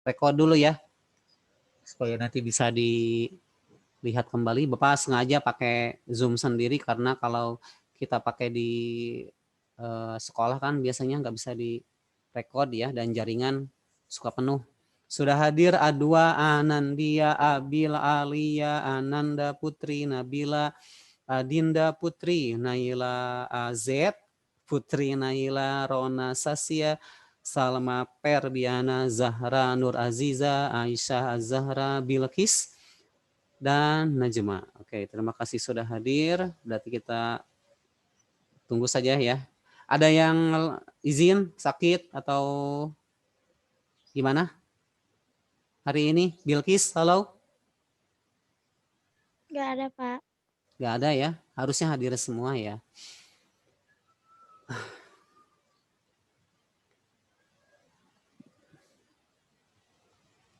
record dulu ya, supaya nanti bisa dilihat kembali. Bapak sengaja pakai Zoom sendiri karena kalau kita pakai di sekolah kan biasanya nggak bisa di record ya, dan jaringan suka penuh. Sudah hadir A2 Anandia Abil Alia Ananda Putri Nabila Adinda Putri Naila AZ Putri Naila Rona Sasya Salma Perbiana Zahra Nur Aziza Aisyah Azahra Bilqis dan Najma. Oke, terima kasih sudah hadir. Berarti kita tunggu saja ya. Ada yang izin sakit atau gimana hari ini? Bilqis, halo? Nggak ada, Pak. Nggak ada ya, harusnya hadir semua ya.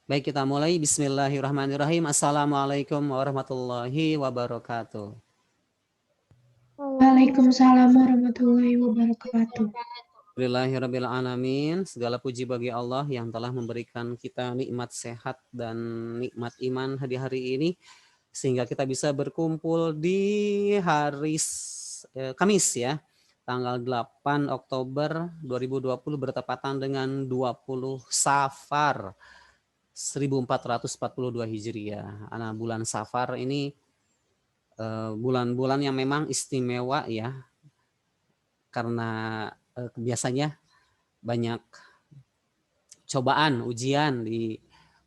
Baik, kita mulai. Bismillahirrahmanirrahim. Assalamualaikum warahmatullahi wabarakatuh. Waalaikumsalam warahmatullahi wabarakatuh. Alhamdulillahirrabbilalamin. Segala puji bagi Allah yang telah memberikan kita nikmat sehat dan nikmat iman di hari ini, sehingga kita bisa berkumpul di hari Kamis ya, tanggal 8 Oktober 2020 bertepatan dengan 20 Safar 1442 Hijriah. Nah, bulan Safar ini bulan-bulan yang memang istimewa ya, karena biasanya banyak cobaan, ujian di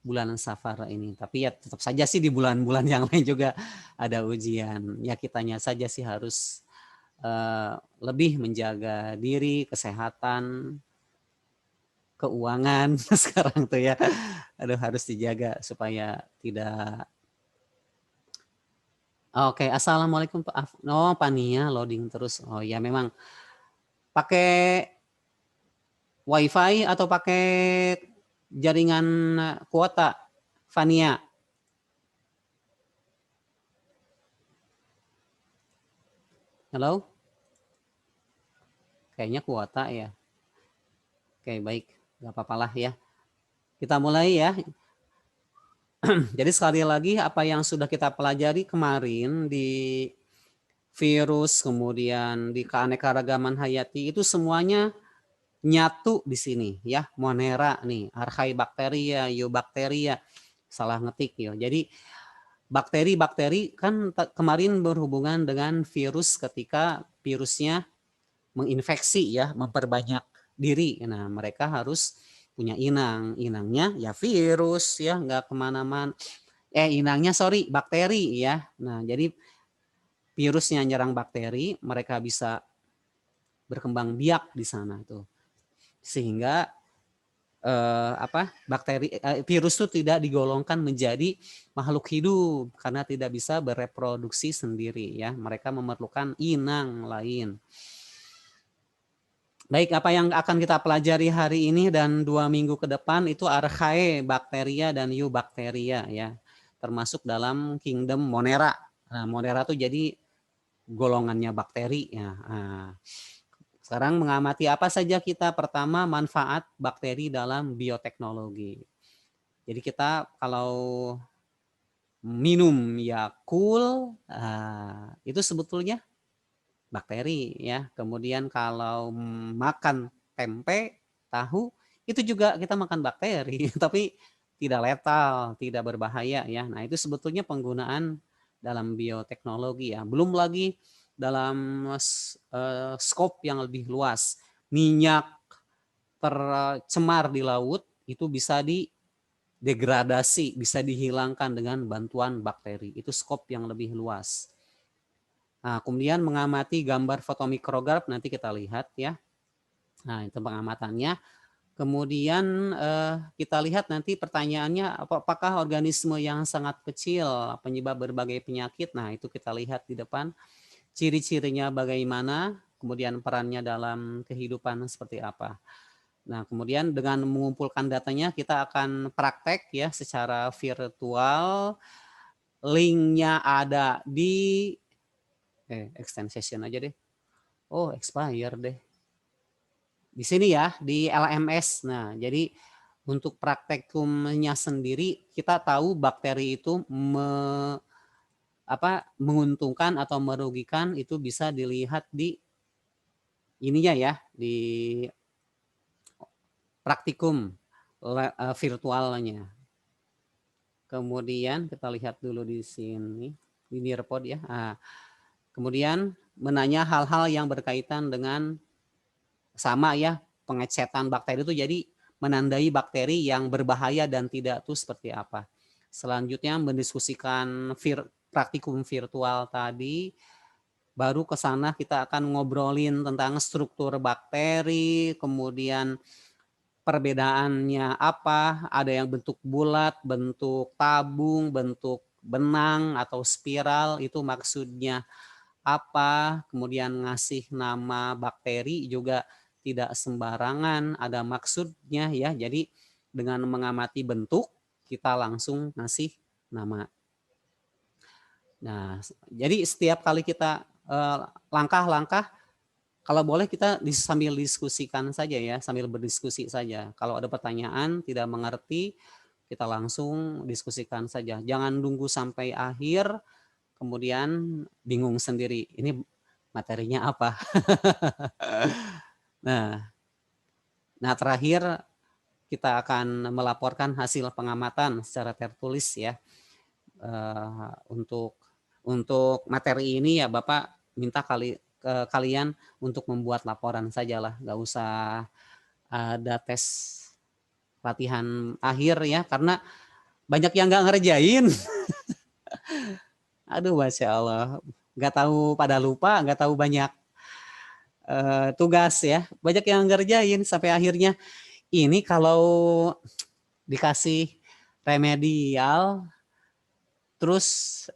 bulan Safar ini. Tapi ya tetap saja sih di bulan-bulan yang lain juga ada ujian. Ya kitanya saja sih harus lebih menjaga diri, kesehatan, keuangan sekarang tuh ya. Aduh, harus dijaga supaya tidak. Oke, assalamualaikum Pak. No, Pania loading terus. Oh ya, memang pakai WiFi atau pakai jaringan kuota, Fania? Halo? Kayaknya kuota ya. Oke, baik. Gak apa-apalah ya. Kita mulai ya. Jadi sekali lagi apa yang sudah kita pelajari kemarin di virus, kemudian di keanekaragaman hayati, itu semuanya nyatu di sini ya. Monera nih, Archaebacteria, Eubacteria, salah ngetik ya. Jadi bakteri-bakteri kan kemarin berhubungan dengan virus ketika virusnya menginfeksi ya, memperbanyak diri. Nah, mereka harus punya inang. Inangnya ya virus ya, nggak kemana-mana. Inangnya bakteri ya. Nah, jadi virusnya nyerang bakteri, mereka bisa berkembang biak di sana tuh. Sehingga virus itu tidak digolongkan menjadi makhluk hidup karena tidak bisa bereproduksi sendiri ya. Mereka memerlukan inang lain. Baik, apa yang akan kita pelajari hari ini dan 2 minggu ke depan itu Archaebacteria dan Eubacteria ya, termasuk dalam kingdom Monera. Nah, Monera itu jadi golongannya bakteri ya. Nah, sekarang mengamati apa saja kita. Pertama, manfaat bakteri dalam bioteknologi. Jadi kita kalau minum Yakult, itu sebetulnya bakteri ya. Kemudian kalau makan tempe, tahu, itu juga kita makan bakteri, tapi tidak letal, tidak berbahaya ya. Nah, itu sebetulnya penggunaan dalam bioteknologi ya. Belum lagi dalam skop yang lebih luas. Minyak tercemar di laut itu bisa degradasi, bisa dihilangkan dengan bantuan bakteri. Itu skop yang lebih luas. Nah, kemudian mengamati gambar fotomikrograf, nanti kita lihat ya. Nah, itu pengamatannya. Kemudian kita lihat nanti pertanyaannya, apakah organisme yang sangat kecil penyebab berbagai penyakit. Nah, itu kita lihat di depan. Ciri-cirinya bagaimana, kemudian perannya dalam kehidupan seperti apa. Nah, kemudian dengan mengumpulkan datanya, kita akan praktek ya secara virtual. Linknya ada di extend session aja deh. Oh, expire deh. Di sini ya, di LMS. Nah, jadi Untuk praktikumnya sendiri, kita tahu bakteri itu menguntungkan atau merugikan itu bisa dilihat di ininya ya, di praktikum virtualnya. Kemudian kita lihat dulu di sini, di Nearpod ya. Nah, kemudian menanya hal-hal yang berkaitan dengan sama ya, pengecetan bakteri itu jadi menandai bakteri yang berbahaya dan tidak itu seperti apa. Selanjutnya mendiskusikan praktikum virtual tadi, baru ke sana kita akan ngobrolin tentang struktur bakteri, kemudian perbedaannya apa, ada yang bentuk bulat, bentuk tabung, bentuk benang atau spiral, itu maksudnya apa, kemudian ngasih nama bakteri juga tidak sembarangan, ada maksudnya ya. Jadi dengan mengamati bentuk kita langsung ngasih nama. Nah, jadi setiap kali kita langkah-langkah, kalau boleh kita sambil diskusikan saja ya, sambil berdiskusi saja. Kalau ada pertanyaan tidak mengerti, kita langsung diskusikan saja. Jangan nunggu sampai akhir kemudian bingung sendiri, ini materinya apa. Nah terakhir kita akan melaporkan hasil pengamatan secara tertulis ya. Untuk materi ini ya Bapak minta kalian untuk membuat laporan sajalah, nggak usah ada tes latihan akhir ya, karena banyak yang nggak ngerjain. Aduh, Masya Allah, nggak tahu pada lupa, nggak tahu banyak tugas ya, banyak yang ngerjain sampai akhirnya ini kalau dikasih remedial terus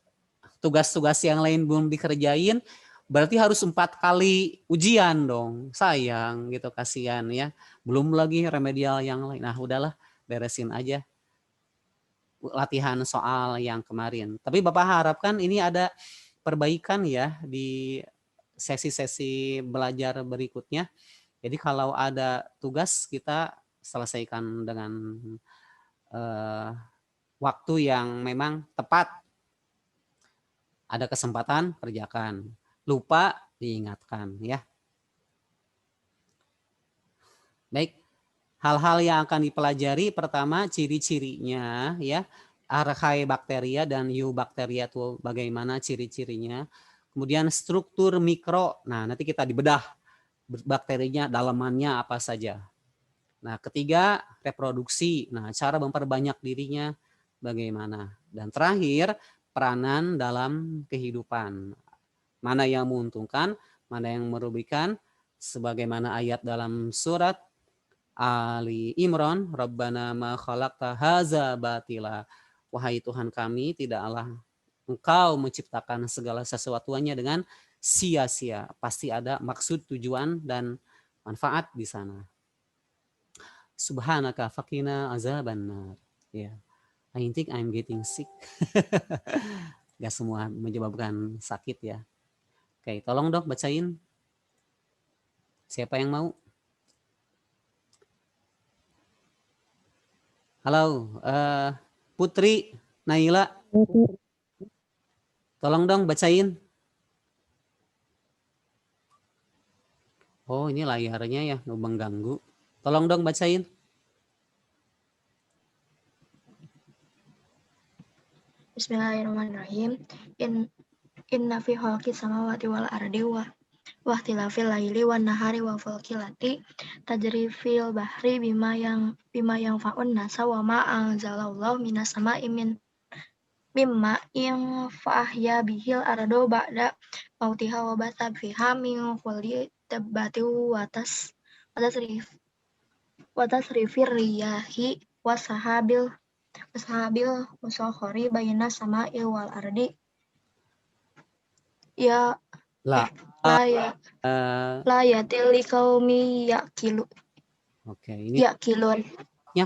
tugas-tugas yang lain belum dikerjain, berarti harus 4 kali ujian dong, sayang gitu, kasihan ya, belum lagi remedial yang lain. Nah udahlah, beresin aja latihan soal yang kemarin. Tapi Bapak harapkan ini ada perbaikan ya di sesi-sesi belajar berikutnya. Jadi kalau ada tugas kita selesaikan dengan waktu yang memang tepat. Ada kesempatan kerjakan, lupa diingatkan ya. Baik, hal-hal yang akan dipelajari pertama ciri-cirinya ya, Archaebacteria dan Eubacteria itu bagaimana ciri-cirinya. Kemudian struktur mikro, nah nanti kita dibedah bakterinya dalamannya apa saja. Nah ketiga reproduksi, nah cara memperbanyak dirinya bagaimana. Dan terakhir peranan dalam kehidupan, mana yang menguntungkan, mana yang merugikan, sebagaimana ayat dalam surat Ali Imran, Rabbana ma khalaqta haza batila. Wahai Tuhan kami, tidaklah Engkau menciptakan segala sesuatunya dengan sia-sia. Pasti ada maksud, tujuan, dan manfaat di sana. Subhanaka fakina azabannar. Ya, I think I'm getting sick. Gak semua menyebabkan sakit ya. Oke, tolong dok bacain. Siapa yang mau? Halo, Putri, Naila. Tolong dong bacain. Oh, ini layarnya ya, mengganggu. Tolong dong bacain. Bismillahirrahmanirrahim. Inna fi khalqis samawati wal ardi wa ikhtilafil laili wan nahari wa fulkil tajri fil bahri bima yang faun nasa wa ma anzalallahu minas sama'i mimma in fa'ahya bihil ardo ba'da mautiha wa basa fiha min kulli tabbati wa tasrifir riyahi wasahabil musakhari bayna sama'i wal ardi ya Lah. la yatil liqaumi Oke, ini yaqilun.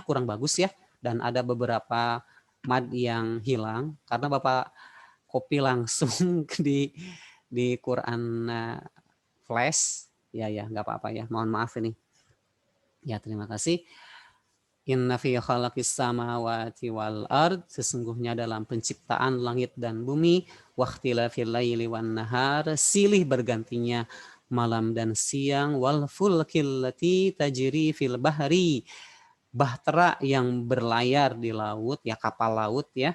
kurang bagus ya, dan ada beberapa mad yang hilang karena Bapak copy langsung di Quran Flash. Ya nggak apa-apa ya, mohon maaf ini. Ya terima kasih. Inna fi khalaqis samawati wal ard, sesungguhnya dalam penciptaan langit dan bumi, wakhtilafil laili wan nahar, silih bergantinya malam dan siang, wal fulkil lati tajri fil bahri, bahtera yang berlayar di laut, ya kapal laut ya,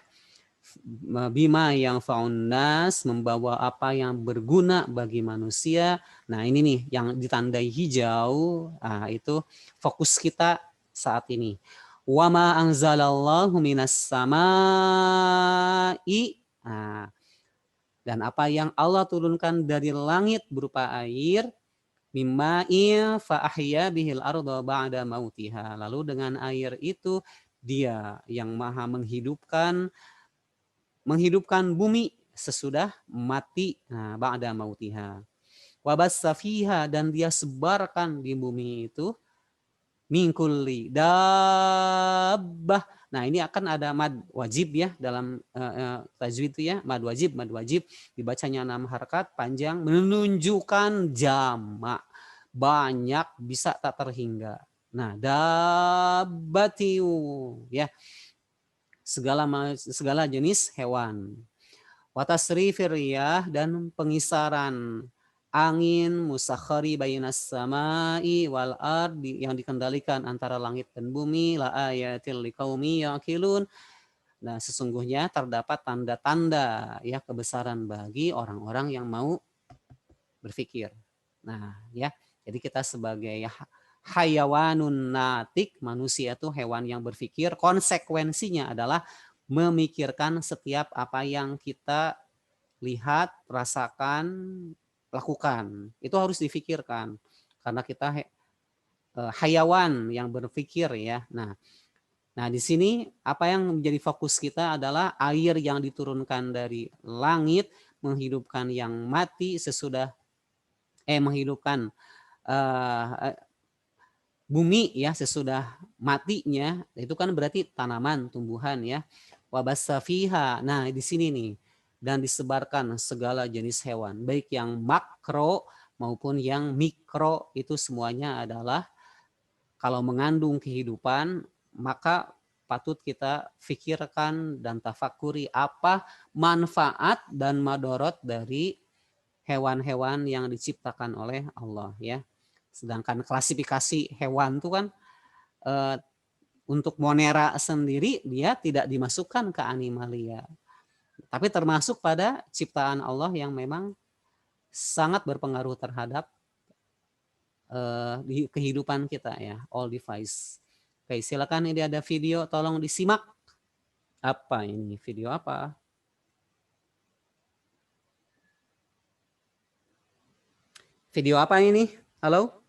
bima yang faunnas, membawa apa yang berguna bagi manusia. Nah ini nih yang ditandai hijau, nah, itu fokus kita saat ini. Wama anzalallahu minas samai, nah, dan apa yang Allah turunkan dari langit berupa air, mimma'in fa'ahya bihil arda ba'da mautiha. Lalu dengan air itu dia yang maha menghidupkan bumi sesudah mati, nah, ba'da mautiha. Wabassa fiha, dan dia sebarkan di bumi itu min kulli dabbah. Nah, ini akan ada mad wajib ya dalam tajwid itu ya, mad wajib dibacanya 6 harakat panjang menunjukkan jamak. Banyak, bisa tak terhingga. Nah, dabbatiu ya, segala jenis hewan. Watasrifir riyah, dan pengisaran angin, musakhari bainas samai wal ardi, yang dikendalikan antara langit dan bumi, la ayatil liqaumi yaqilun. Nah, sesungguhnya terdapat tanda-tanda ya kebesaran bagi orang-orang yang mau berpikir. Nah, ya. Jadi kita sebagai hayawanun natik, manusia itu hewan yang berpikir, konsekuensinya adalah memikirkan setiap apa yang kita lihat, rasakan, lakukan. Itu harus difikirkan karena kita hayawan yang berpikir ya. Nah, di sini apa yang menjadi fokus kita adalah air yang diturunkan dari langit menghidupkan yang mati sesudah menghidupkan bumi ya sesudah matinya, itu kan berarti tanaman, tumbuhan ya. Wabassa fiha. Nah, di sini nih, dan disebarkan segala jenis hewan, baik yang makro maupun yang mikro, itu semuanya adalah kalau mengandung kehidupan, maka patut kita fikirkan dan tafakuri apa manfaat dan madorot dari hewan-hewan yang diciptakan oleh Allah ya. Sedangkan klasifikasi hewan itu kan untuk Monera sendiri dia tidak dimasukkan ke animalia, tapi termasuk pada ciptaan Allah yang memang sangat berpengaruh terhadap di kehidupan kita ya, all device. Oke, silakan, ini ada video, tolong disimak. Apa ini? Video apa? Video apa ini? Halo?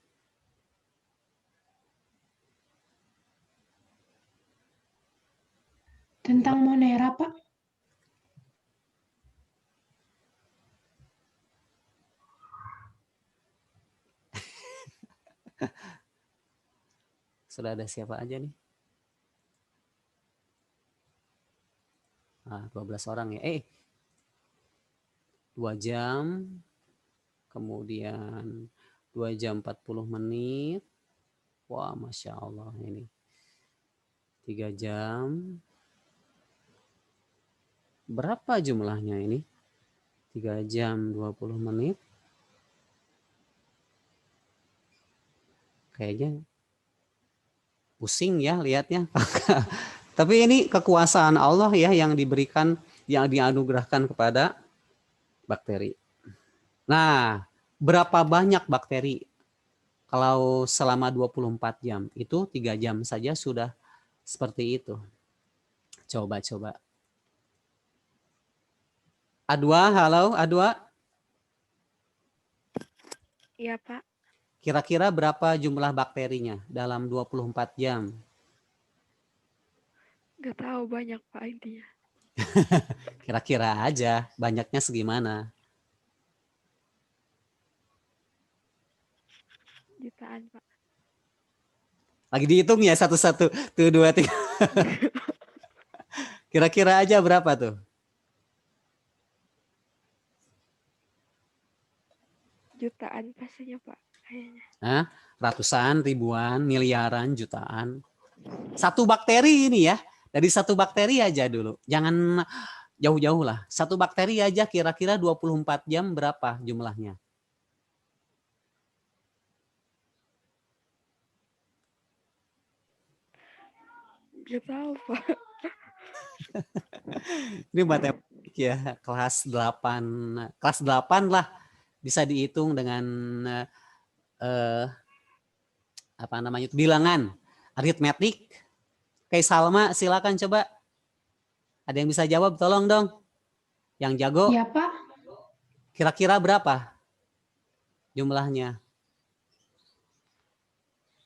Tentang Monera, Pak. Sudah ada siapa aja nih? 12 orang ya. 2 jam, kemudian 2 jam 40 menit. Wah, Masya Allah ini. 3 jam. Berapa jumlahnya ini? 3 jam 20 menit. Kayaknya pusing ya lihatnya. Tapi ini kekuasaan Allah ya yang diberikan, yang dianugerahkan kepada bakteri. Nah, berapa banyak bakteri? Kalau selama 24 jam, itu 3 jam saja sudah seperti itu. Coba. A2, halo A2. Iya, Pak. Kira-kira berapa jumlah bakterinya dalam 24 jam? Nggak tahu banyak, Pak, intinya. Kira-kira aja, banyaknya segimana? Jutaan, Pak. Lagi dihitung ya satu-satu. Tuh, 2, 3. Kira-kira aja berapa tuh? Jutaan pastinya, Pak. Kayaknya. Ratusan, ribuan, miliaran, jutaan? Satu bakteri ini ya. Dari satu bakteri aja dulu. Jangan jauh-jauh lah. Satu bakteri aja kira-kira 24 jam berapa jumlahnya? Nggak tahu, Pak. Ini matematik ya, kelas 8. Kelas 8 lah bisa dihitung dengan apa namanya itu bilangan aritmetik. Oke, Salma silakan coba. Ada yang bisa jawab tolong dong. Yang jago Ya, Pak. kira-kira berapa jumlahnya?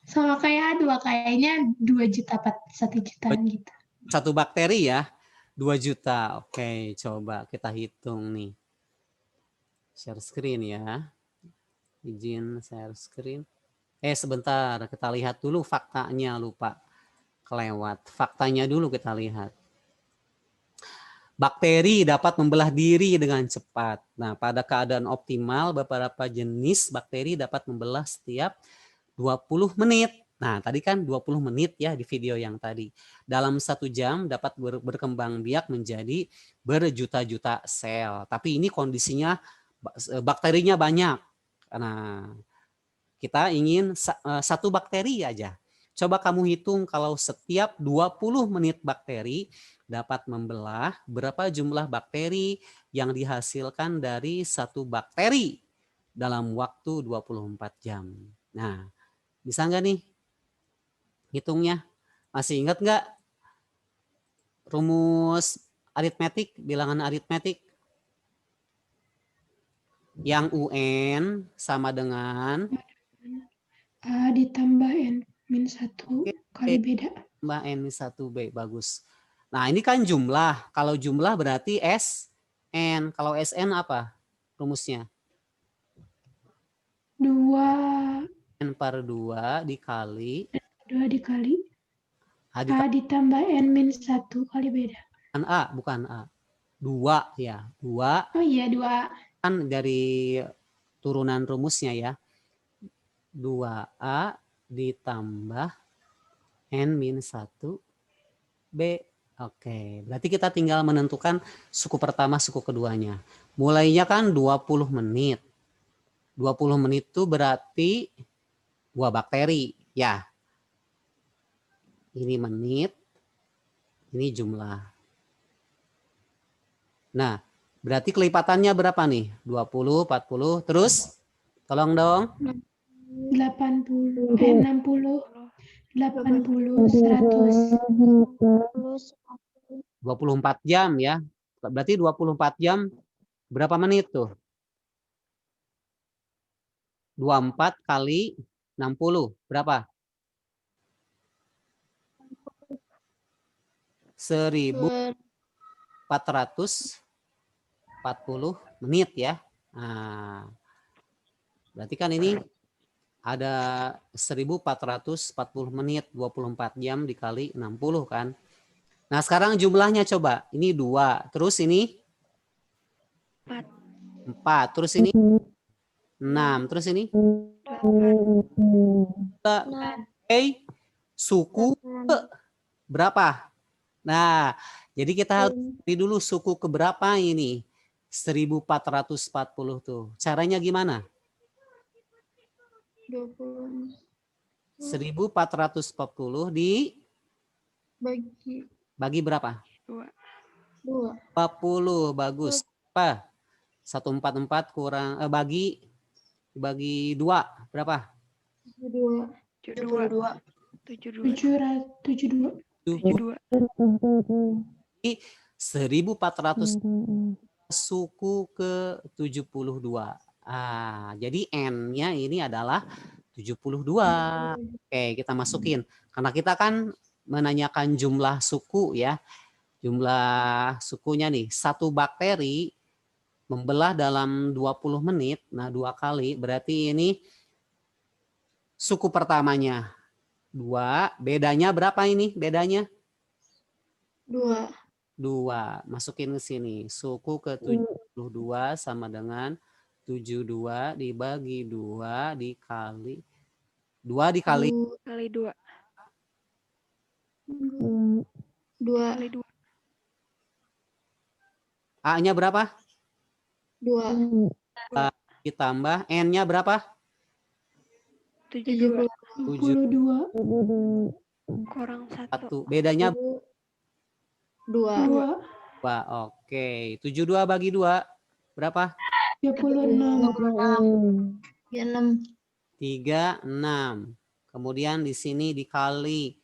Sama kayak dua, kayaknya 2 juta, 1 jutaan gitu. Satu bakteri ya, 2 juta. Oke, coba kita hitung nih. Share screen ya. Izin share screen. Sebentar, kita lihat dulu faktanya, lupa kelewat. Faktanya dulu kita lihat. Bakteri dapat membelah diri dengan cepat. Nah, pada keadaan optimal, beberapa jenis bakteri dapat membelah setiap 20 menit. Nah, tadi kan 20 menit ya di video yang tadi. Dalam 1 jam dapat berkembang biak menjadi berjuta-juta sel. Tapi ini kondisinya bakterinya banyak. Nah, kita ingin satu bakteri aja. Coba kamu hitung kalau setiap 20 menit bakteri dapat membelah berapa jumlah bakteri yang dihasilkan dari satu bakteri dalam waktu 24 jam. Nah, bisa nggak nih hitungnya? Masih ingat nggak rumus aritmetik, bilangan aritmetik? Yang UN sama dengan A ditambah N min 1 kali beda. tambah N-1B, bagus. Nah, ini kan jumlah. Kalau jumlah berarti SN. Kalau SN apa rumusnya? 2 N per 2 dikali dikali A A ditambah N min 1 kali beda. bukan A. 2 ya. 2 Oh iya, 2. kan dari turunan rumusnya ya. 2A ditambah N-1B. Oke, berarti kita tinggal menentukan suku pertama, suku keduanya. Mulainya kan 20 menit. 20 menit itu berarti 2 bakteri. Ya, ini menit, ini jumlah. Nah, berarti kelipatannya berapa nih? 20, 40, terus? Tolong dong. 80, 60, 80, 100. 24 jam ya. Berarti 24 jam berapa menit tuh? 24 kali 60 berapa? 1440 menit ya. Nah, berarti kan ini ada 1440 menit, 24 jam dikali 60 kan. Nah, sekarang jumlahnya coba. Ini 2, terus ini 4, terus ini 6, terus ini 8. Oke, suku ke berapa? Nah, jadi kita harus cari dulu suku ke berapa ini? 1440 tuh. Caranya gimana? 20 1440 bagi berapa? 2. 40, bagus. Apa? 144 kurang bagi 2 berapa? 72. 772. 72. 1400 suku ke 72. Jadi N-nya ini adalah 72. Oke, kita masukin. Karena kita kan menanyakan jumlah suku ya. Jumlah sukunya nih, satu bakteri membelah dalam 20 menit. Nah, 2 kali berarti ini suku pertamanya 2. Bedanya berapa ini? Bedanya 2 masukin ke sini. Suku ke 72 sama dengan 72 dibagi 2 dikali 2 dikali Kali 2. Dua. Kali 2. A-nya berapa? 2. Ditambah N-nya berapa? 72. 62. Kurang 1. 1. Bedanya 2. 2. 2. Oke. 72 bagi 2 berapa? 36. 6. 36. Kemudian di sini dikali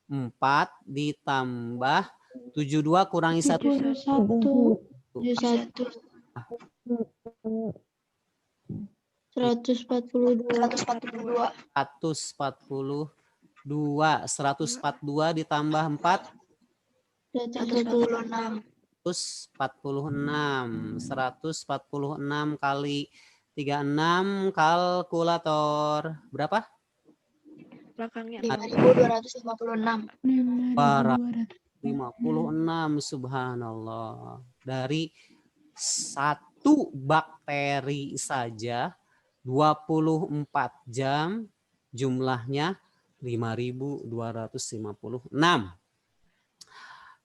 4 ditambah 72 kurangi 1. 71. 71. 142. 142. 142 ditambah 4 146. 146 kali 36 kalkulator berapa? Belakangnya 5.256. 5.200. 56. Subhanallah. Dari satu bakteri saja 24 jam jumlahnya 5.256.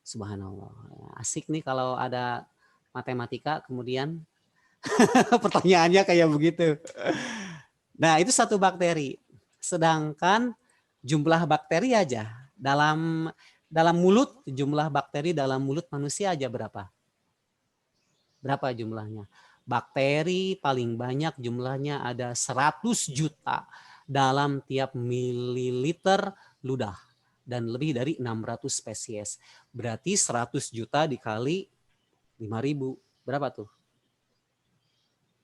Subhanallah. Asik nih kalau ada matematika kemudian pertanyaannya kayak begitu. Nah, itu satu bakteri. Sedangkan jumlah bakteri aja dalam mulut, jumlah bakteri dalam mulut manusia aja berapa? Berapa jumlahnya? Bakteri paling banyak jumlahnya ada 100 juta dalam tiap mililiter ludah dan lebih dari 600 spesies. Berarti 100 juta dikali 5.000 berapa tuh?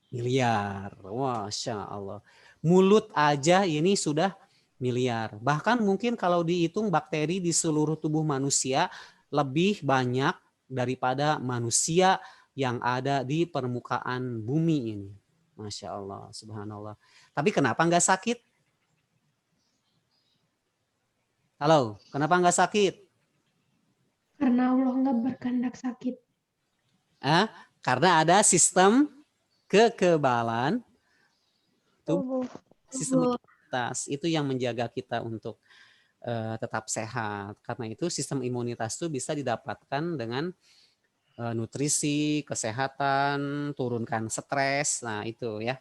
Miliar. Masya Allah. Mulut aja ini sudah miliar. Bahkan mungkin kalau dihitung bakteri di seluruh tubuh manusia lebih banyak daripada manusia yang ada di permukaan bumi ini. Masya Allah, subhanallah. Tapi kenapa nggak sakit? Halo, kenapa nggak sakit? Karena Allah nggak berkehendak sakit. Karena ada sistem kekebalan tubuh, sistem imunitas itu yang menjaga kita untuk tetap sehat. Karena itu sistem imunitas itu bisa didapatkan dengan nutrisi, kesehatan, turunkan stres. Nah itu ya.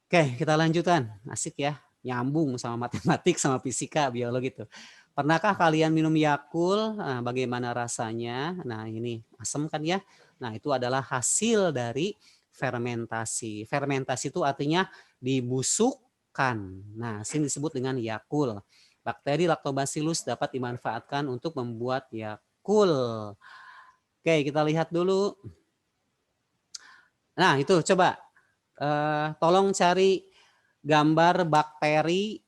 Oke, kita lanjutkan. Asik ya, nyambung sama matematik, sama fisika, biologi itu. Pernahkah kalian minum Yakult? Nah, bagaimana rasanya? Nah ini asam kan ya. Nah itu adalah hasil dari fermentasi. Fermentasi itu artinya dibusukkan. Nah sini disebut dengan Yakult. Bakteri Lactobacillus dapat dimanfaatkan untuk membuat Yakult. Oke, kita lihat dulu. Nah itu coba tolong cari gambar bakteri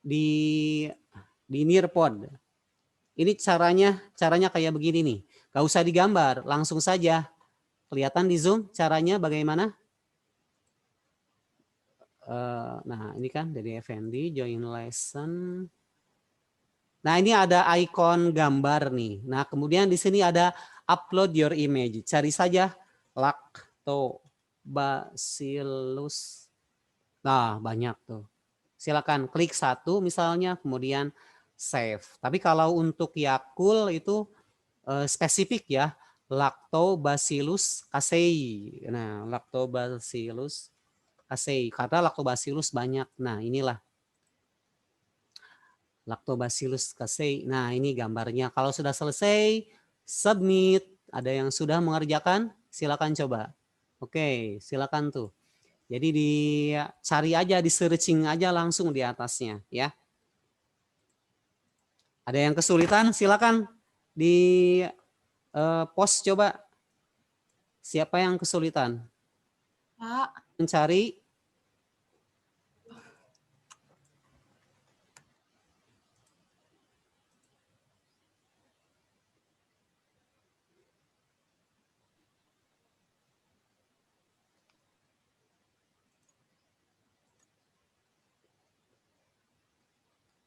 di Nearpod. Ini caranya kayak begini nih. Gak usah digambar, langsung saja. Kelihatan di Zoom caranya bagaimana? Nah ini kan dari Effendi, join lesson. Nah ini ada ikon gambar nih. Nah kemudian di sini ada upload your image. Cari saja Lactobacillus. Nah banyak tuh. Silakan klik satu misalnya, kemudian save. Tapi kalau untuk Yakult itu spesifik ya, Lactobacillus casei. Nah Lactobacillus casei karena Lactobacillus banyak. Nah inilah Lactobacillus casei. Nah ini gambarnya. Kalau sudah selesai, submit. Ada yang sudah mengerjakan? Silakan coba. Oke, silakan tuh. Jadi dicari aja, di searching aja langsung di atasnya ya. Ada yang kesulitan? Silakan di post coba. Siapa yang kesulitan? Pak. Mencari.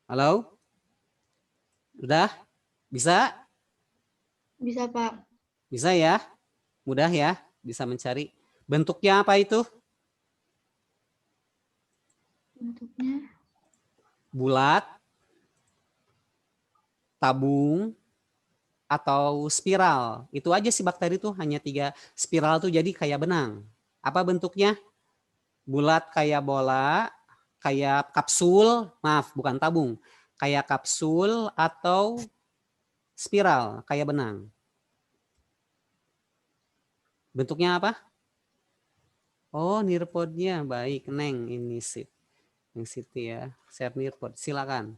Halo? Udah? Bisa? Bisa, Pak. Bisa ya? Mudah ya? Bisa mencari. Bentuknya apa itu? Bentuknya Bulat, tabung, atau spiral. Itu aja sih bakteri tuh, hanya 3 spiral tuh jadi kayak benang. Apa bentuknya? Bulat kayak bola, kayak kapsul, maaf bukan tabung, kayak kapsul atau spiral kayak benang. Bentuknya apa? Oh, nearpodnya baik, Neng ini sih. Neng Siti ya, share nearpod, silakan.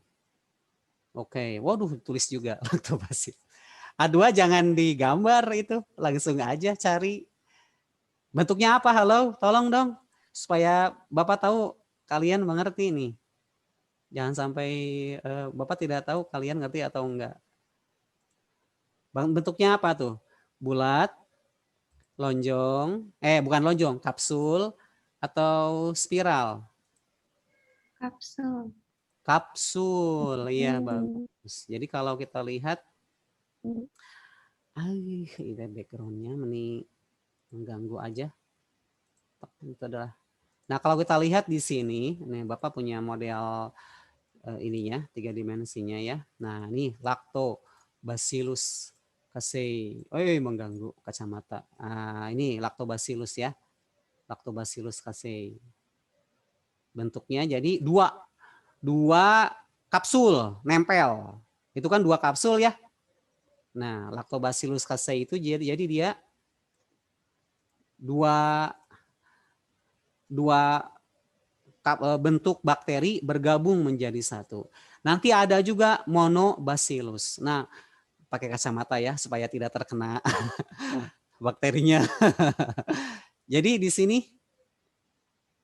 Oke, waduh tulis juga laktobasil. A2 jangan digambar itu, langsung aja cari. Bentuknya apa? Halo, tolong dong supaya Bapak tahu kalian mengerti nih. Jangan sampai Bapak tidak tahu kalian ngerti atau enggak. Bentuknya apa tuh? Bulat, lonjong, bukan lonjong, kapsul atau spiral? Kapsul. Kapsul, iya bagus. Jadi kalau kita lihat, ini backgroundnya mengganggu aja. Itu adalah. Nah kalau kita lihat di sini, nih Bapak punya model ininya 3 dimensinya ya. Nah ini Lactobacillus casei. Mengganggu kacamata. Ini Lactobacillus ya. Lactobacillus casei. Bentuknya jadi dua kapsul nempel. Itu kan 2 kapsul ya. Nah, Lactobacillus casei itu jadi dia dua bentuk bakteri bergabung menjadi satu. Nanti ada juga monobacillus. Nah, pakai kacamata ya supaya tidak terkena bakterinya. Jadi di sini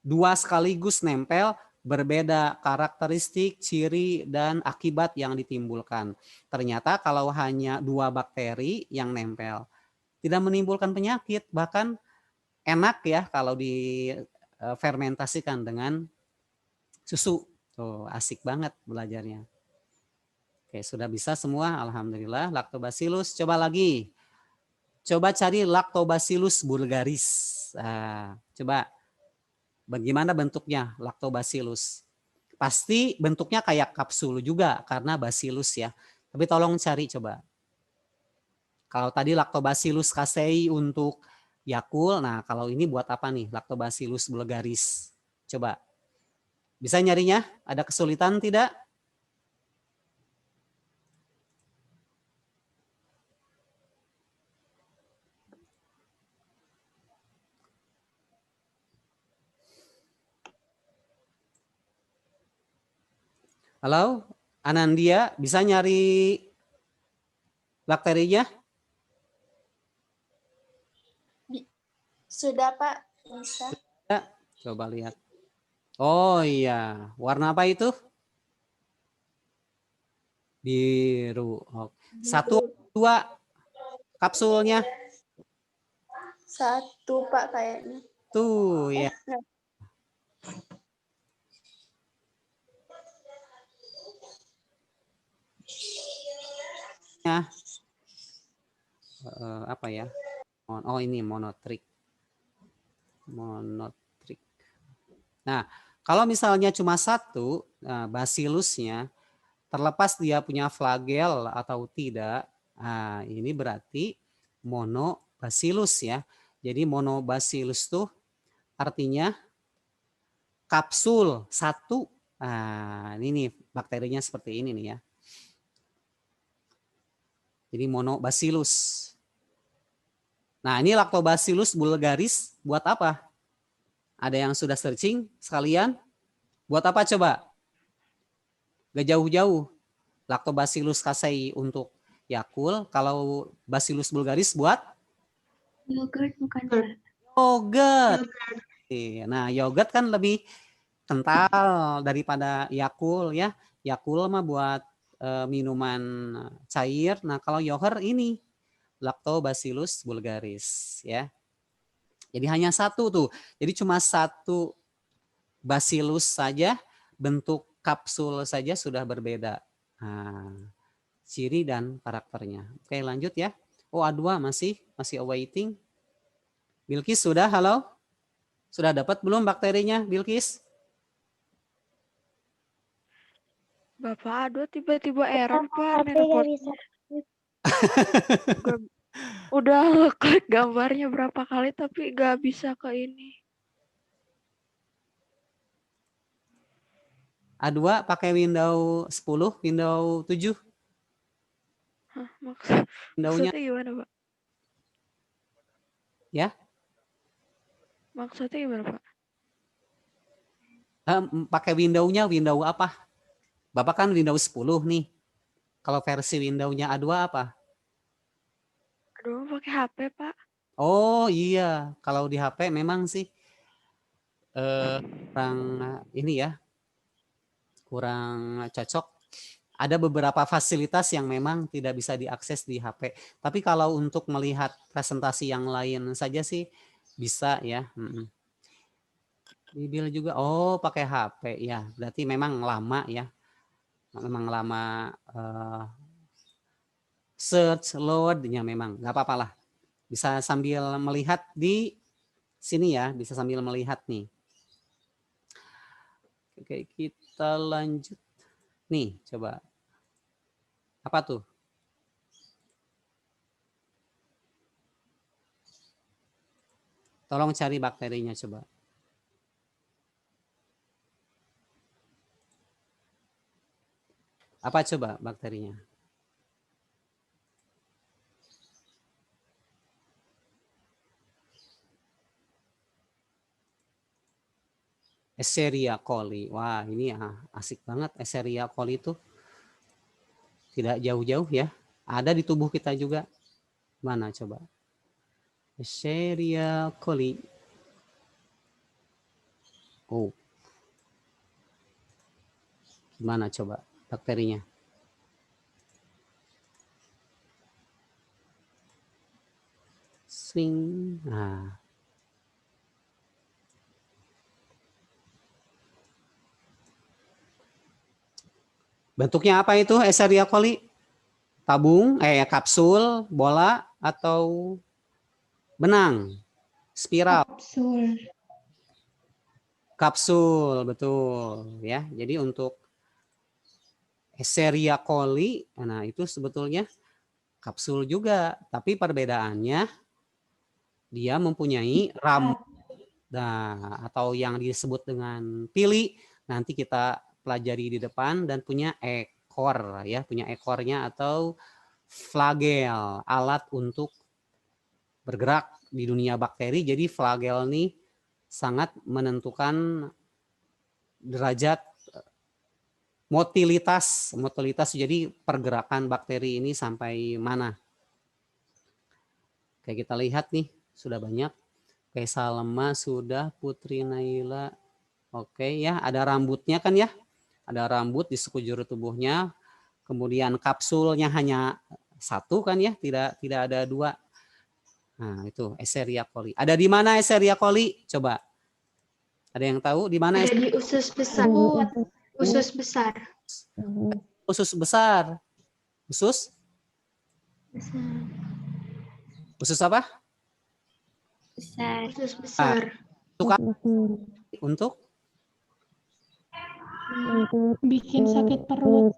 2 sekaligus nempel, berbeda karakteristik, ciri, dan akibat yang ditimbulkan. Ternyata kalau hanya 2 bakteri yang nempel, tidak menimbulkan penyakit, bahkan enak ya kalau difermentasikan dengan susu. Tuh, asik banget belajarnya. Oke, sudah bisa semua, alhamdulillah. Lactobacillus, coba lagi. Coba cari Lactobacillus bulgaris. Coba bagaimana bentuknya Lactobacillus? Pasti bentuknya kayak kapsul juga karena bacillus ya. Tapi tolong cari coba. Kalau tadi Lactobacillus casei untuk Yakult, nah kalau ini buat apa nih Lactobacillus bulgaris? Coba. Bisa nyarinya? Ada kesulitan tidak? Halo, Anandia, bisa nyari bakterinya? Sudah Pak, bisa. Ya, coba lihat. Oh iya, warna apa itu? Biru. Satu, 2 kapsulnya. 1 Pak kayaknya. Tuh ya. Apa ya? Oh ini monotrik. Nah, kalau misalnya cuma 1, basilusnya, terlepas dia punya flagel atau tidak, ini berarti monobacillus ya. Jadi monobacillus tuh artinya kapsul 1. Ini nih bakterinya seperti ini nih ya. Jadi monobacillus. Nah, ini Lactobacillus bulgaris buat apa? Ada yang sudah searching sekalian? Buat apa coba? Gak jauh-jauh. Lactobacillus casei untuk Yakult, kalau Bacillus bulgaris buat Yogurt bukan? yogurt. Nah, yogurt kan lebih kental daripada Yakult ya. Yakult mah buat minuman cair. Nah, kalau yogurt ini Lactobacillus bulgaris ya. Jadi hanya 1 tuh. Jadi cuma 1 bacillus saja, bentuk kapsul saja sudah berbeda. Ciri dan karakternya. Oke, lanjut ya. Oh, A2 masih awaiting. Bilkis sudah, halo? Sudah dapat belum bakterinya, Bilkis? Bapak, aduh tiba-tiba error, Pak. HP Nih nggak report. bisa. Udah ngeklik gambarnya berapa kali tapi gak bisa ke ini. A2 pakai Windows 10, Windows 7, Hah, Windows-nya maksudnya gimana, Pak? ya. Maksudnya gimana, Pak? Pakai Windows-nya Windows apa? Bapak kan Windows 10 nih. Kalau versi Windows-nya A2 apa? Aduh, pakai HP, Pak. Oh iya, kalau di HP memang sih kurang ini ya, kurang cocok. Ada beberapa fasilitas yang memang tidak bisa diakses di HP. Tapi kalau untuk melihat presentasi yang lain saja sih bisa ya. Di juga, oh pakai HP ya. Berarti memang lama ya. Memang lama search load-nya memang. Nggak apa-apa lah. Bisa sambil melihat di sini ya. Bisa sambil melihat nih. Oke, kita lanjut. Nih, coba. Apa tuh? Tolong cari bakterinya coba. Apa coba bakterinya? Escherichia coli. Wah, ini asik banget. Escherichia coli itu tidak jauh-jauh ya. Ada di tubuh kita juga. Mana coba? Escherichia coli. Oh. Gimana coba bakterinya? Swing. Nah. Bentuknya apa itu Escherichia coli? Tabung, kapsul, bola, atau benang? Spiral? Kapsul. Kapsul, betul ya. Jadi untuk Escherichia coli, nah itu sebetulnya kapsul juga, tapi perbedaannya dia mempunyai rambut, nah, atau yang disebut dengan pili. Nanti kita pelajari di depan, dan punya ekor ya, punya ekornya atau flagel, alat untuk bergerak di dunia bakteri. Jadi flagel ini sangat menentukan derajat motilitas, jadi pergerakan bakteri ini sampai mana. Kayak kita lihat nih, sudah banyak. Kayak Salma sudah, Putri Naila. Oke ya, ada rambutnya kan ya. Ada rambut di sekujur tubuhnya. Kemudian kapsulnya hanya satu kan ya, tidak ada dua. Nah, itu Escherichia coli. Ada di mana Escherichia coli? Coba. Ada yang tahu di mana? Ada di usus besar. Usus besar. Usus besar. Usus? Usus apa? Besar. Usus besar. Untuk Bikin sakit perut.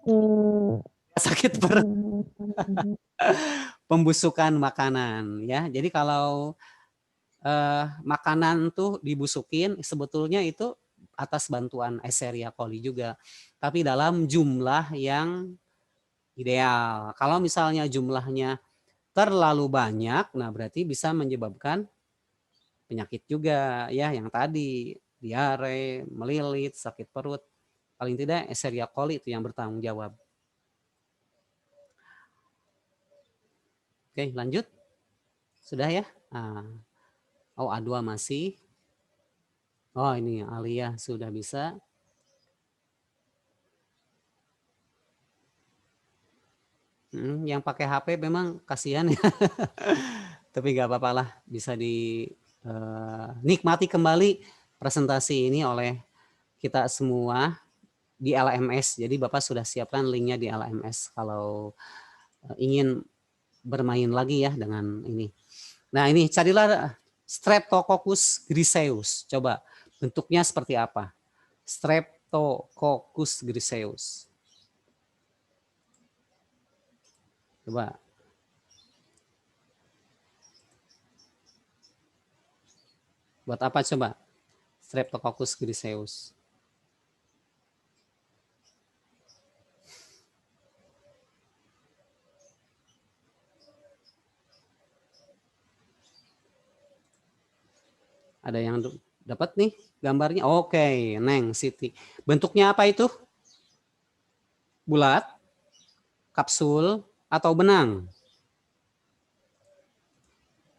sakit perut. Pembusukan makanan ya. Jadi kalau makanan tuh dibusukin, sebetulnya itu atas bantuan Escherichia coli juga, tapi dalam jumlah yang ideal. Kalau misalnya jumlahnya terlalu banyak, nah berarti bisa menyebabkan penyakit juga ya, yang tadi diare, melilit, sakit perut. Paling tidak Escherichia coli itu yang bertanggung jawab. Oke, lanjut. Sudah ya? Nah. Oh, A2 masih. Oh, ini Alia sudah bisa. Yang pakai HP memang kasihan ya. Tapi nggak apa-apa lah, bisa dinikmati kembali presentasi ini oleh kita semua di LMS. Jadi Bapak sudah siapkan linknya di LMS kalau ingin bermain lagi ya dengan ini. Nah, ini carilah Streptococcus griseus. Coba bentuknya seperti apa? Streptococcus griseus. Coba. Buat apa coba? Streptococcus griseus. Ada yang dapat nih gambarnya? Oke, Neng Siti. Bentuknya apa itu? Bulat, kapsul, atau benang?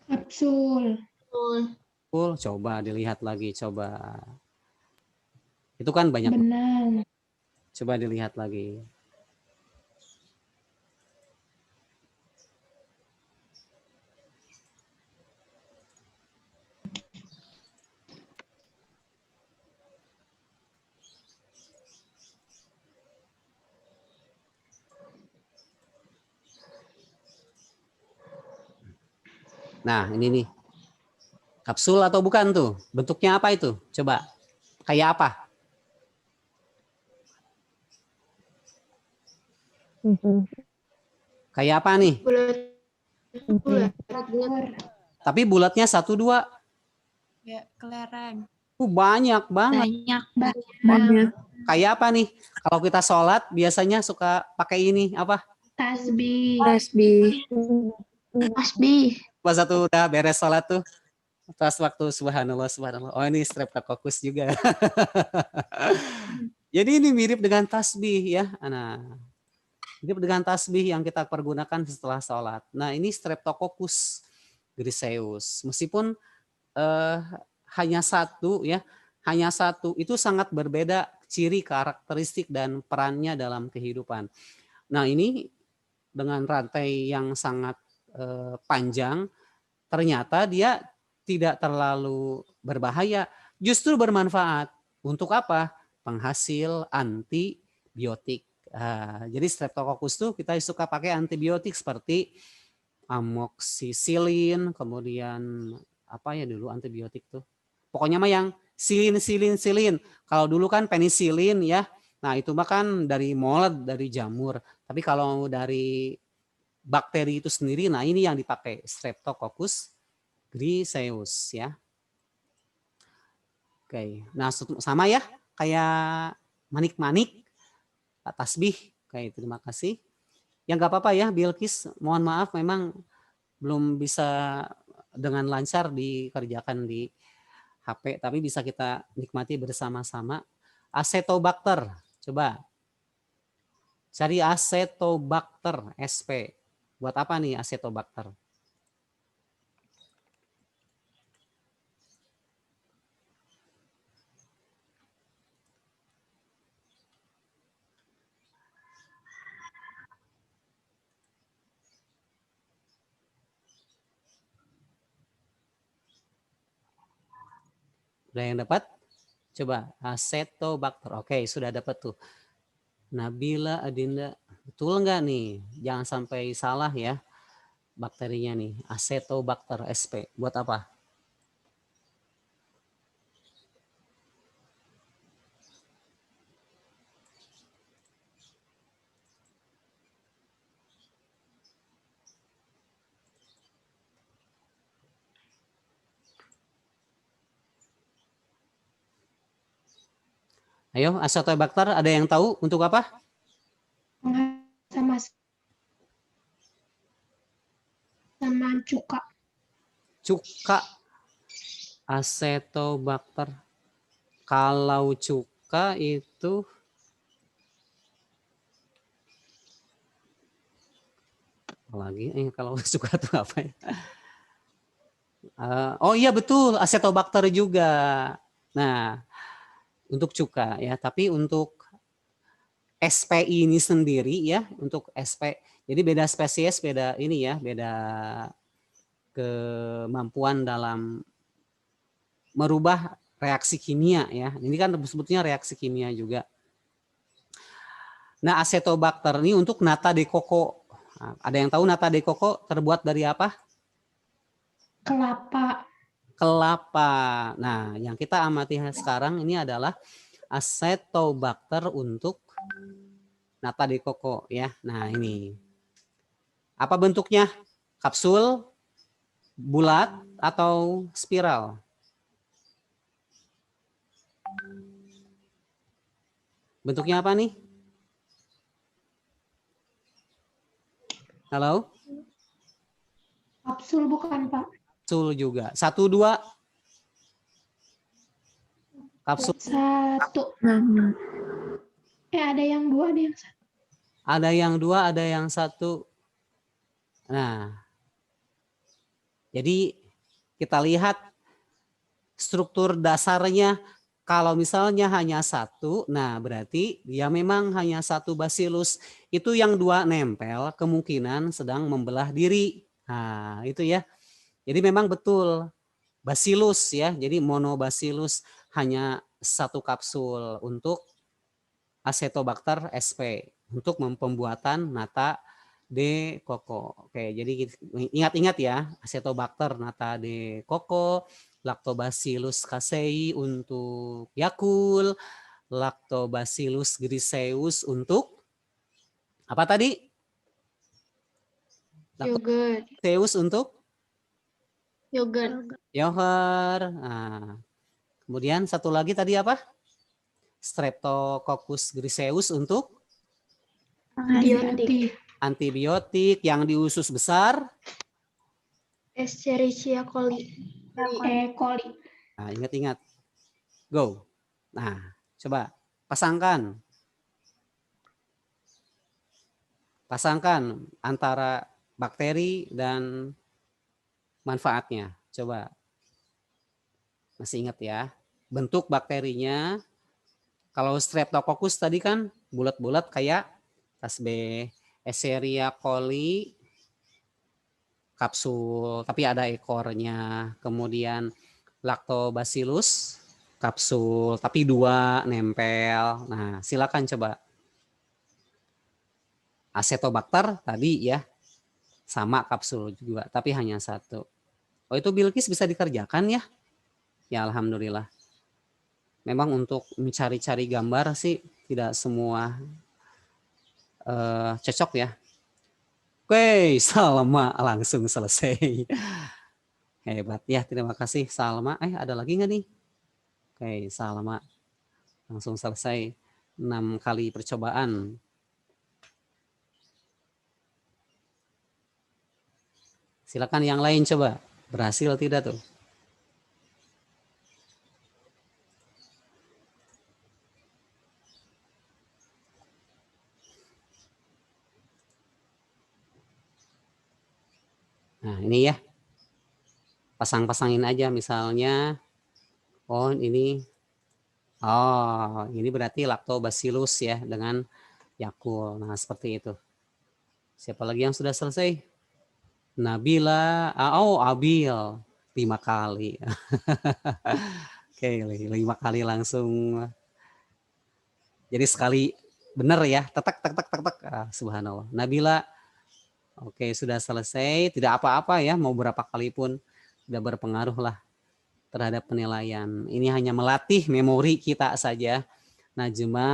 Kapsul. Coba dilihat lagi, coba. Itu kan banyak. Benang. Coba dilihat lagi. Nah, ini nih. Kapsul atau bukan tuh? Bentuknya apa itu? Coba. Kayak apa? Kayak apa nih? Bulat. Tapi bulatnya 1, 2. Ya, kelereng. Banyak banget. Banyak. Kayak apa nih? Kalau kita sholat biasanya suka pakai ini apa? Tasbih. Tasbih. Pas satu udah beres sholat tuh. Pas waktu subhanallah, subhanallah. Oh ini streptococcus juga. Jadi ini mirip dengan tasbih ya. Nah, mirip dengan tasbih yang kita pergunakan setelah sholat. Nah ini streptococcus griseus. Meskipun hanya satu ya, hanya satu itu sangat berbeda ciri, karakteristik dan perannya dalam kehidupan. Nah ini dengan rantai yang sangat panjang, ternyata dia tidak terlalu berbahaya, justru bermanfaat. Untuk apa? Penghasil antibiotik. Jadi streptococcus tuh kita suka pakai antibiotik seperti amoxicillin, kemudian apa ya dulu antibiotik tuh. Pokoknya mah yang silin. Kalau dulu kan penisilin ya. Nah itu mah kan dari mold, dari jamur. Tapi kalau dari bakteri itu sendiri, nah ini yang dipakai Streptococcus griseus ya. Oke, nah sama ya kayak manik-manik, tasbih. Oke, terima kasih. Ya nggak apa-apa ya Bilkis, mohon maaf memang belum bisa dengan lancar dikerjakan di HP, tapi bisa kita nikmati bersama-sama. Acetobacter, coba cari Acetobacter SP. Buat apa nih Acetobacter? Udah yang dapat? Coba Acetobacter. Oke, sudah dapat tuh. Nabila Adinda, betul nggak nih? Jangan sampai salah ya bakterinya nih. Acetobacter SP. Buat apa? Ayo, Acetobacter ada yang tahu untuk apa? Sama cuka. Cuka. Acetobacter. Kalau cuka itu lagi kalau cuka itu apa ya? Oh iya betul, Acetobacter juga. Nah, untuk cuka ya, tapi untuk SPI ini sendiri ya, untuk SP, jadi beda spesies, beda ini ya, beda kemampuan dalam merubah reaksi kimia ya. Ini kan sebetulnya reaksi kimia juga. Nah, Acetobacter ini untuk nata de coco. Nah, ada yang tahu nata de coco terbuat dari apa? Kelapa. Kelapa. Nah, yang kita amati sekarang ini adalah Acetobacter untuk nata de coco ya. Nah, ini. Apa bentuknya? Kapsul, bulat, atau spiral? Bentuknya apa nih? Halo? Kapsul bukan, Pak? Kapsul juga. 1, 2. Kapsul. 1. Ada yang 2, ada yang 1. Ada yang 2, ada yang 1. Nah, jadi kita lihat struktur dasarnya. Kalau misalnya hanya 1, nah berarti dia memang hanya 1 basilus. Itu yang 2 nempel, kemungkinan sedang membelah diri. Nah, itu ya. Jadi memang betul basilus ya. Jadi monobacillus hanya 1 kapsul untuk Acetobacter sp untuk pembuatan nata de coco. Oke, jadi ingat-ingat ya, Acetobacter nata de coco, Lactobacillus casei untuk Yakult, Lactobacillus griseus untuk apa tadi? Yogurt. Lactobacillus untuk Yogurt. yogurt. Nah, kemudian satu lagi tadi apa? Streptococcus griseus untuk Antibiotik. antibiotik. Yang di usus besar. Escherichia coli. E. coli. Nah, ingat-ingat. Go. Nah, coba pasangkan. Pasangkan antara bakteri dan manfaatnya. Coba. Masih ingat ya. Bentuk bakterinya. Kalau Streptococcus tadi kan bulat-bulat kayak tas B. Escherichia coli kapsul, tapi ada ekornya. Kemudian Lactobacillus kapsul, tapi 2 nempel. Nah, silakan coba. Acetobacter tadi ya, sama kapsul juga, tapi hanya 1. Oh, itu Bilkis bisa dikerjakan ya? Ya, alhamdulillah. Memang untuk mencari-cari gambar sih tidak semua cocok ya. Oke, Salma langsung selesai. Hebat ya, terima kasih Salma. Ada lagi nggak nih? Oke, Salma langsung selesai 6 kali percobaan. Silakan yang lain coba. Berhasil tidak tuh? Nah, ini ya. Pasang-pasangin aja misalnya. Oh, ini berarti Lactobacillus ya dengan Yakult. Nah, seperti itu. Siapa lagi yang sudah selesai? Nabila. Abil 5 kali. Oke, 5 kali langsung. Jadi sekali benar ya. Tetek. Subhanallah. Nabila. Oke, sudah selesai. Tidak apa-apa ya, mau berapa kali pun tidak berpengaruh lah terhadap penilaian. Ini hanya melatih memori kita saja. Najma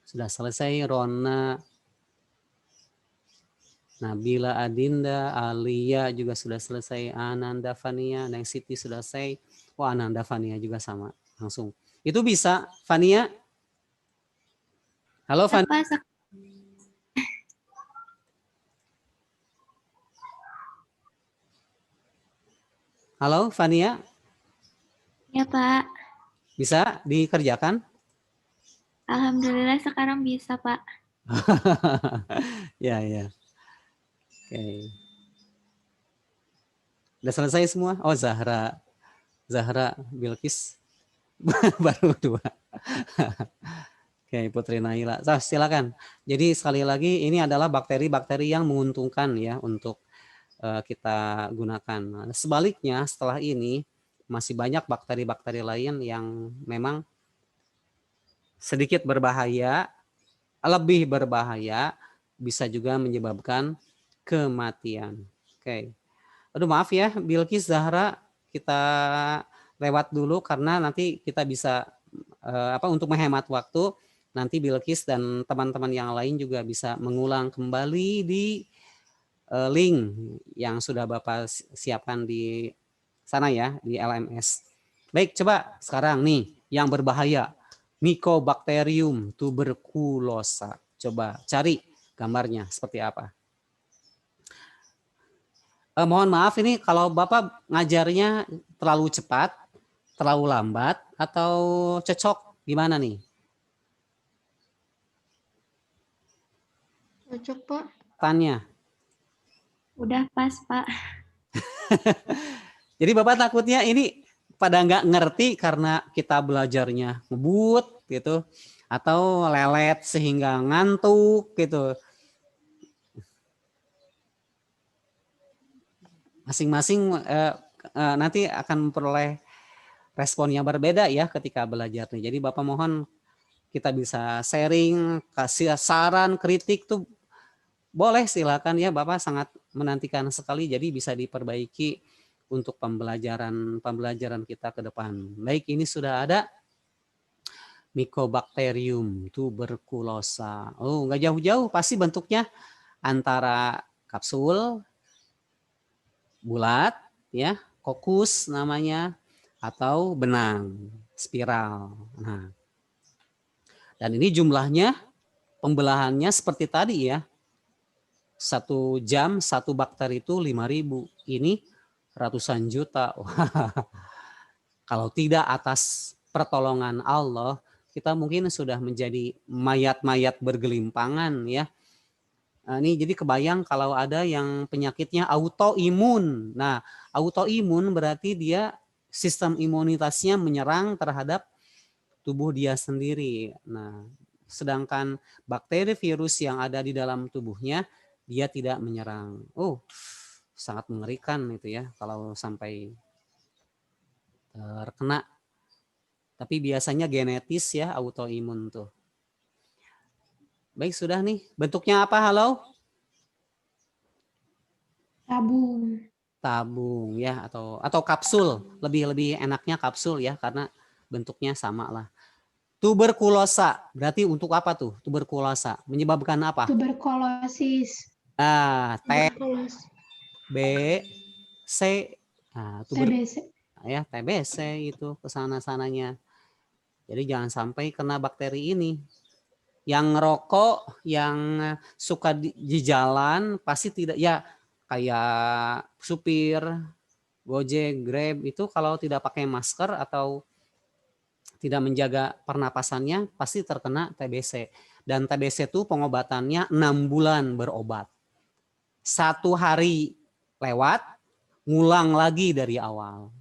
sudah selesai. Rona, Nabila Adinda, Alia juga sudah selesai. Ananda Fania, Neng Siti sudah selesai. Ananda Fania juga sama. Langsung. Itu bisa, Fania? Halo, Fania. Halo, Fania. Ya, Pak. Bisa dikerjakan? Alhamdulillah sekarang bisa, Pak. Ya. Oke. Udah selesai semua? Oh, Zahra, Bilkis baru 2. Oke, Putri Naila. Silakan. Jadi sekali lagi ini adalah bakteri-bakteri yang menguntungkan ya untuk kita gunakan. Nah, sebaliknya setelah ini masih banyak bakteri-bakteri lain yang memang sedikit berbahaya, lebih berbahaya, bisa juga menyebabkan kematian. Oke. Aduh, maaf ya Bilkis, Zahra, kita lewat dulu karena nanti kita bisa untuk menghemat waktu nanti Bilqis dan teman-teman yang lain juga bisa mengulang kembali di link yang sudah Bapak siapkan di sana ya, di LMS. Baik, coba sekarang nih yang berbahaya, Mycobacterium tuberculosa. Coba cari gambarnya seperti apa. Mohon maaf ini kalau Bapak ngajarnya terlalu cepat, terlalu lambat, atau cocok gimana nih? Cocok, Pak. Tanya. Udah pas, Pak. Jadi Bapak takutnya ini pada nggak ngerti karena kita belajarnya ngebut gitu, atau lelet sehingga ngantuk gitu. Masing-masing nanti akan memperoleh respon yang berbeda ya ketika belajar nih. Jadi Bapak mohon kita bisa sharing, kasih saran, kritik tuh boleh, silakan ya, Bapak sangat menantikan sekali. Jadi bisa diperbaiki untuk pembelajaran kita ke depan. Baik, ini sudah ada Mycobacterium tuberculosa. Oh, nggak jauh-jauh, pasti bentuknya antara kapsul, bulat, ya, kokus namanya, atau benang, spiral. Nah, dan ini jumlahnya, pembelahannya seperti tadi ya, 1 jam 1 bakteri itu 5.000. Ini ratusan juta. Kalau tidak atas pertolongan Allah, kita mungkin sudah menjadi mayat-mayat bergelimpangan ya. Nah, ini jadi kebayang kalau ada yang penyakitnya autoimun. Nah, autoimun berarti dia sistem imunitasnya menyerang terhadap tubuh dia sendiri. Nah, sedangkan bakteri virus yang ada di dalam tubuhnya dia tidak menyerang. Oh, sangat mengerikan itu ya kalau sampai terkena. Tapi biasanya genetis ya autoimun tuh. Baik, sudah nih. Bentuknya apa? Halo? Tabung. Tabung ya, atau kapsul. Lebih enaknya kapsul ya karena bentuknya sama lah. Tuberkulosa. Berarti untuk apa tuh? Tuberkulosa. Menyebabkan apa? Tuberkulosis. Tuberkulos. B, C. Nah, TBC. ya, TBC itu kesana-sananya. Jadi jangan sampai kena bakteri ini. Yang ngerokok, yang suka di jalan pasti tidak ya, kayak supir, Gojek, Grab itu kalau tidak pakai masker atau tidak menjaga pernapasannya pasti terkena TBC. Dan TBC itu pengobatannya 6 bulan berobat. 1 hari lewat, ngulang lagi dari awal.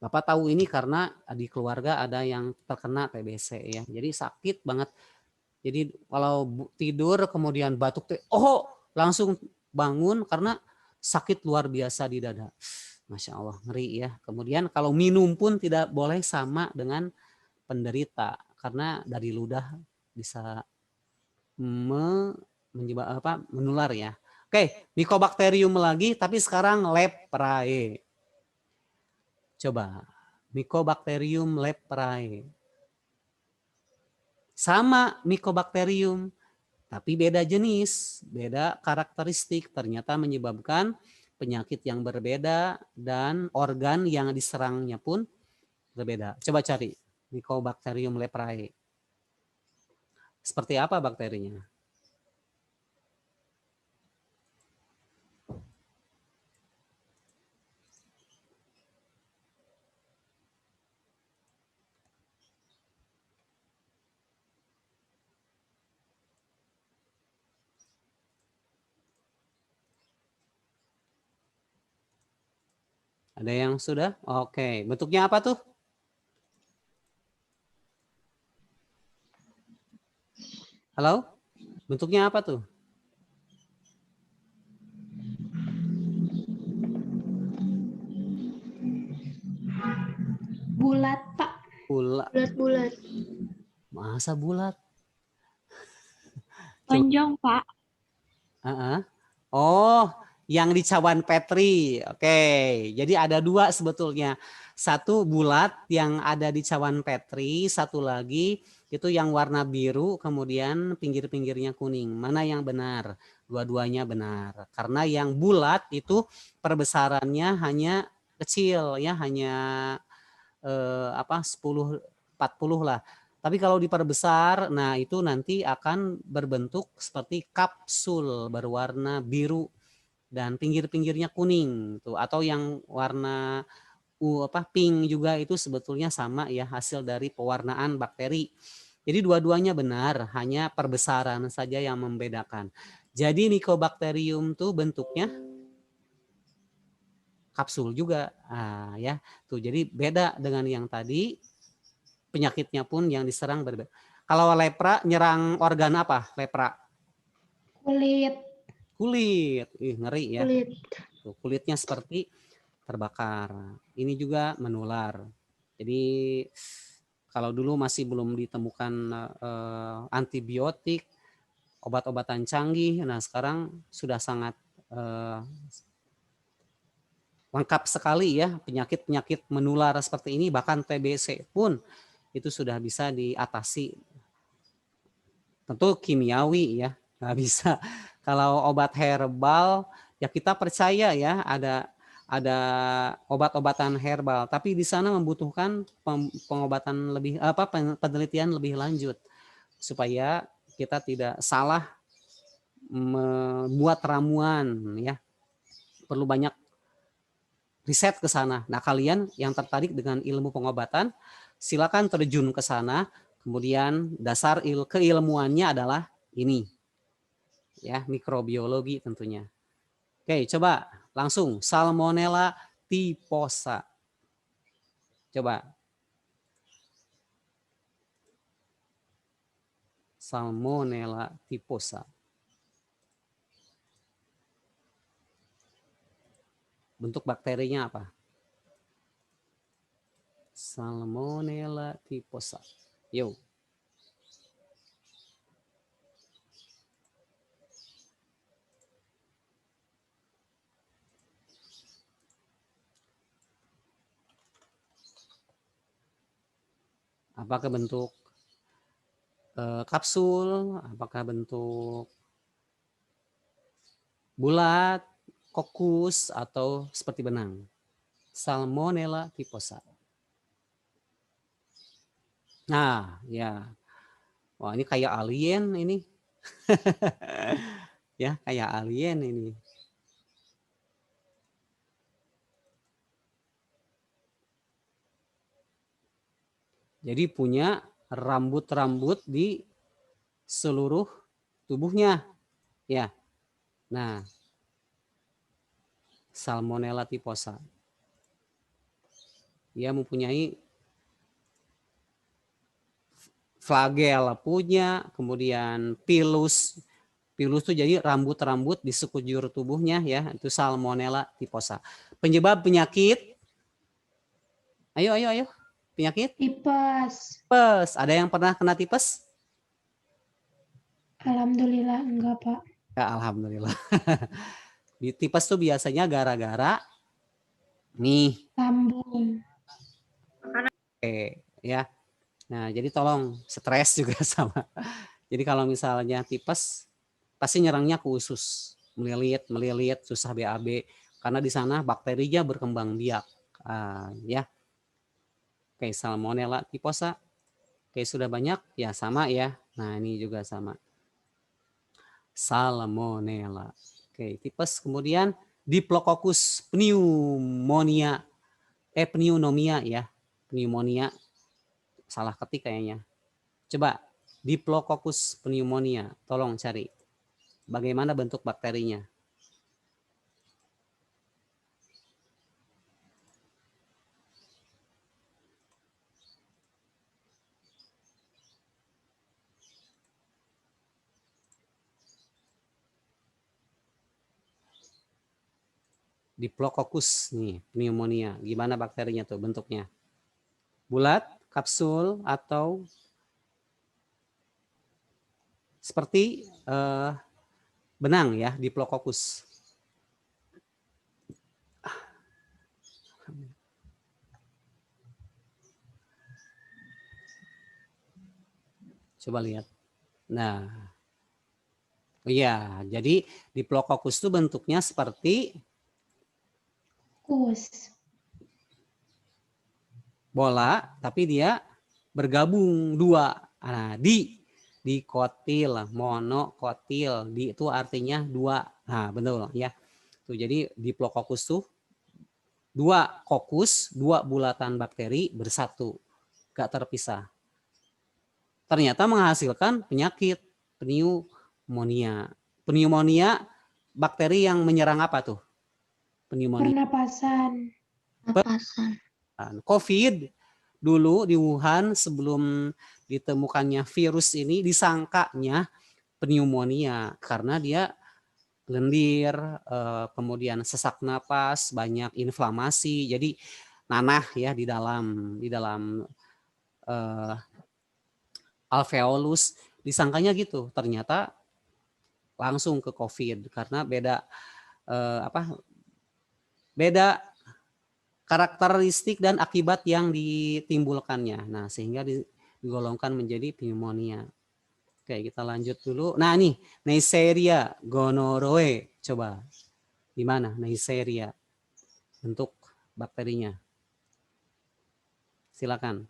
Bapak tahu ini karena di keluarga ada yang terkena TBC ya. Jadi sakit banget. Jadi kalau tidur kemudian batuk, langsung bangun karena sakit luar biasa di dada. Masya Allah, ngeri ya. Kemudian kalau minum pun tidak boleh sama dengan penderita karena dari ludah bisa menular ya. Oke, Mycobacterium lagi, tapi sekarang leprae. Coba, Mycobacterium leprae. Sama Mycobacterium, tapi beda jenis, beda karakteristik. Ternyata menyebabkan penyakit yang berbeda dan organ yang diserangnya pun berbeda. Coba cari Mycobacterium leprae. Seperti apa bakterinya? Ada yang sudah? Oke, bentuknya apa tuh? Halo? Bentuknya apa tuh? Bulat, Pak. Bulat-bulat. Masa bulat? Lonjong, Pak. Oh, yang di cawan Petri. Oke, jadi ada 2 sebetulnya. 1 bulat yang ada di cawan Petri, 1 lagi itu yang warna biru kemudian pinggir-pinggirnya kuning. Mana yang benar? Dua-duanya benar. Karena yang bulat itu perbesarannya hanya kecil ya, hanya 10 40 lah. Tapi kalau diperbesar, nah itu nanti akan berbentuk seperti kapsul berwarna biru dan pinggir-pinggirnya kuning tuh, atau yang warna pink juga itu sebetulnya sama ya, hasil dari pewarnaan bakteri. Jadi dua-duanya benar, hanya perbesaran saja yang membedakan. Jadi Mycobacterium tuh bentuknya kapsul juga. Nah, ya. Tuh jadi beda dengan yang tadi. Penyakitnya pun yang diserang berbeda. Kalau lepra nyerang organ apa? Lepra Kulit. kulit. Ngeri ya. Kulit. Tuh, kulitnya seperti terbakar. Ini juga menular. Jadi kalau dulu masih belum ditemukan antibiotik, obat-obatan canggih, nah sekarang sudah sangat lengkap sekali ya, penyakit-penyakit menular seperti ini, bahkan TBC pun itu sudah bisa diatasi. Tentu kimiawi ya, nggak bisa. Kalau obat herbal ya kita percaya ya ada obat-obatan herbal, tapi di sana membutuhkan pengobatan lebih penelitian lebih lanjut supaya kita tidak salah membuat ramuan ya. Perlu banyak riset ke sana. Nah, kalian yang tertarik dengan ilmu pengobatan, silakan terjun ke sana. Kemudian dasar keilmuannya adalah ini. Ya, mikrobiologi tentunya. Oke, coba langsung Salmonella typhosa. Coba. Salmonella typhosa. Bentuk bakterinya apa? Salmonella typhosa. Yuk. Apakah bentuk kapsul? Apakah bentuk bulat, kokus, atau seperti benang? Salmonella typhosa. Nah, ya. Wah, ini kayak alien ini. Ya, kayak alien ini. Jadi punya rambut-rambut di seluruh tubuhnya. Ya. Nah, Salmonella typhosa. Dia mempunyai flagel punya, kemudian pilus. Pilus itu jadi rambut-rambut di sekujur tubuhnya ya, itu Salmonella typhosa. Penyebab penyakit. Ayo. Penyakit? Tipes. Tipes. Ada yang pernah kena tipes? Alhamdulillah enggak, Pak. Ya, alhamdulillah. Di tipes tuh biasanya gara-gara nih. Lambung. Ya. Nah, jadi tolong stres juga sama. Jadi kalau misalnya tipes pasti nyerangnya ke usus, melilit, susah BAB karena di sana bakterinya berkembang biak. Ya. Oke, Salmonella typhosa. Oke, sudah banyak ya, sama ya. Nah, ini juga sama. Salmonella. Oke, tipes. Kemudian Diplococcus pneumonia. Pneumonia ya. Pneumonia. Salah ketik kayaknya. Coba Diplococcus pneumonia. Tolong cari. Bagaimana bentuk bakterinya? Diplococcus nih, pneumonia. Gimana bakterinya tuh bentuknya? Bulat, kapsul, atau seperti benang ya, Diplococcus. Coba lihat. Nah, iya, jadi Diplococcus itu bentuknya seperti Kus. bola, tapi dia bergabung dua. Nah, dikotil, monokotil, di itu artinya dua. Nah, betul ya. Tuh, jadi Diplococcus tuh dua kokus, dua bulatan bakteri bersatu, gak terpisah. Ternyata menghasilkan penyakit pneumonia. Pneumonia bakteri yang menyerang apa tuh? Pneumonia. Pernapasan. Napasan. COVID dulu di Wuhan sebelum ditemukannya virus ini disangkanya pneumonia karena dia lendir, kemudian sesak napas, banyak inflamasi, jadi nanah ya di dalam alveolus, disangkanya gitu. Ternyata langsung ke COVID karena beda karakteristik dan akibat yang ditimbulkannya. Nah, sehingga digolongkan menjadi pneumonia. Oke, kita lanjut dulu. Nah, nih, Neisseria gonorrhoeae. Coba, di mana Neisseria? Bentuk bakterinya. Silakan.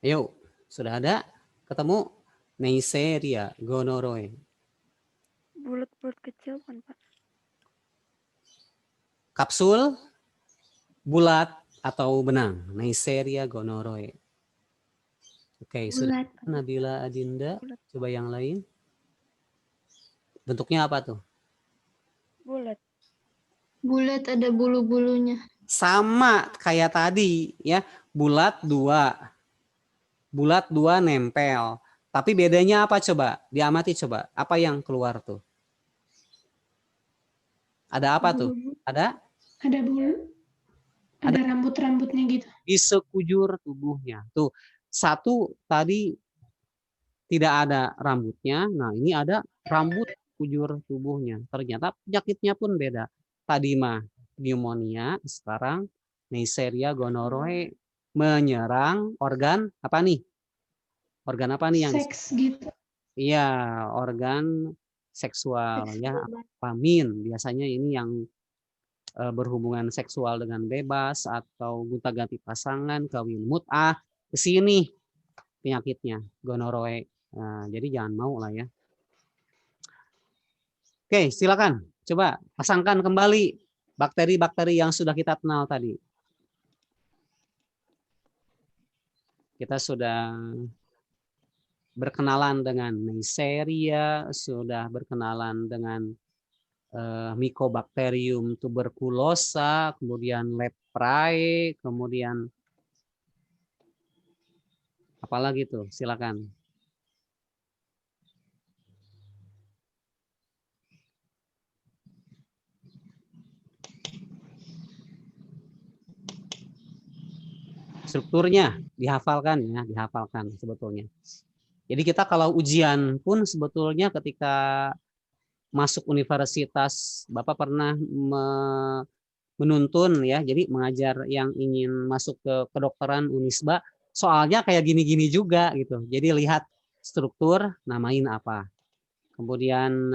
Ayo, sudah ada? Ketemu Neisseria gonorrhoeae. Bulat-bulat kecil kan, Pak? Kapsul, bulat, atau benang? Neisseria gonorrhoeae. Oke, sudah. Bulat. Nabila Adinda, Bulat. coba yang lain. Bentuknya apa tuh? Bulat. Bulat ada bulu-bulunya. Sama kayak tadi ya, bulat dua nempel. Tapi bedanya apa coba? Diamati coba. Apa yang keluar tuh? Ada apa tuh? Ada Ada bulu. Ada rambut-rambutnya gitu. di sekujur tubuhnya. Tuh, satu tadi tidak ada rambutnya. Nah, ini ada rambut sekujur tubuhnya. Ternyata penyakitnya pun beda. Tadi mah pneumonia, sekarang Neisseria gonorrhoeae menyerang organ apa nih? Organ apa nih yang Seks gitu. iya, organ seksual ya, kelamin. Biasanya ini yang berhubungan seksual dengan bebas atau gonta-ganti pasangan, kawin mut'ah, ke sini penyakitnya gonorrhoeae. Nah, jadi jangan mau lah ya. Oke, silakan. Coba pasangkan kembali bakteri-bakteri yang sudah kita kenal tadi. Kita sudah berkenalan dengan Neisseria, sudah berkenalan dengan Mycobacterium tuberculosa, kemudian Leprae, kemudian apalagi tuh, silakan. Strukturnya dihafalkan ya, dihafalkan sebetulnya. Jadi kita kalau ujian pun sebetulnya ketika masuk universitas, Bapak pernah menuntun ya, jadi mengajar yang ingin masuk ke kedokteran Unisba, soalnya kayak gini-gini juga gitu. Jadi lihat struktur, namain apa. Kemudian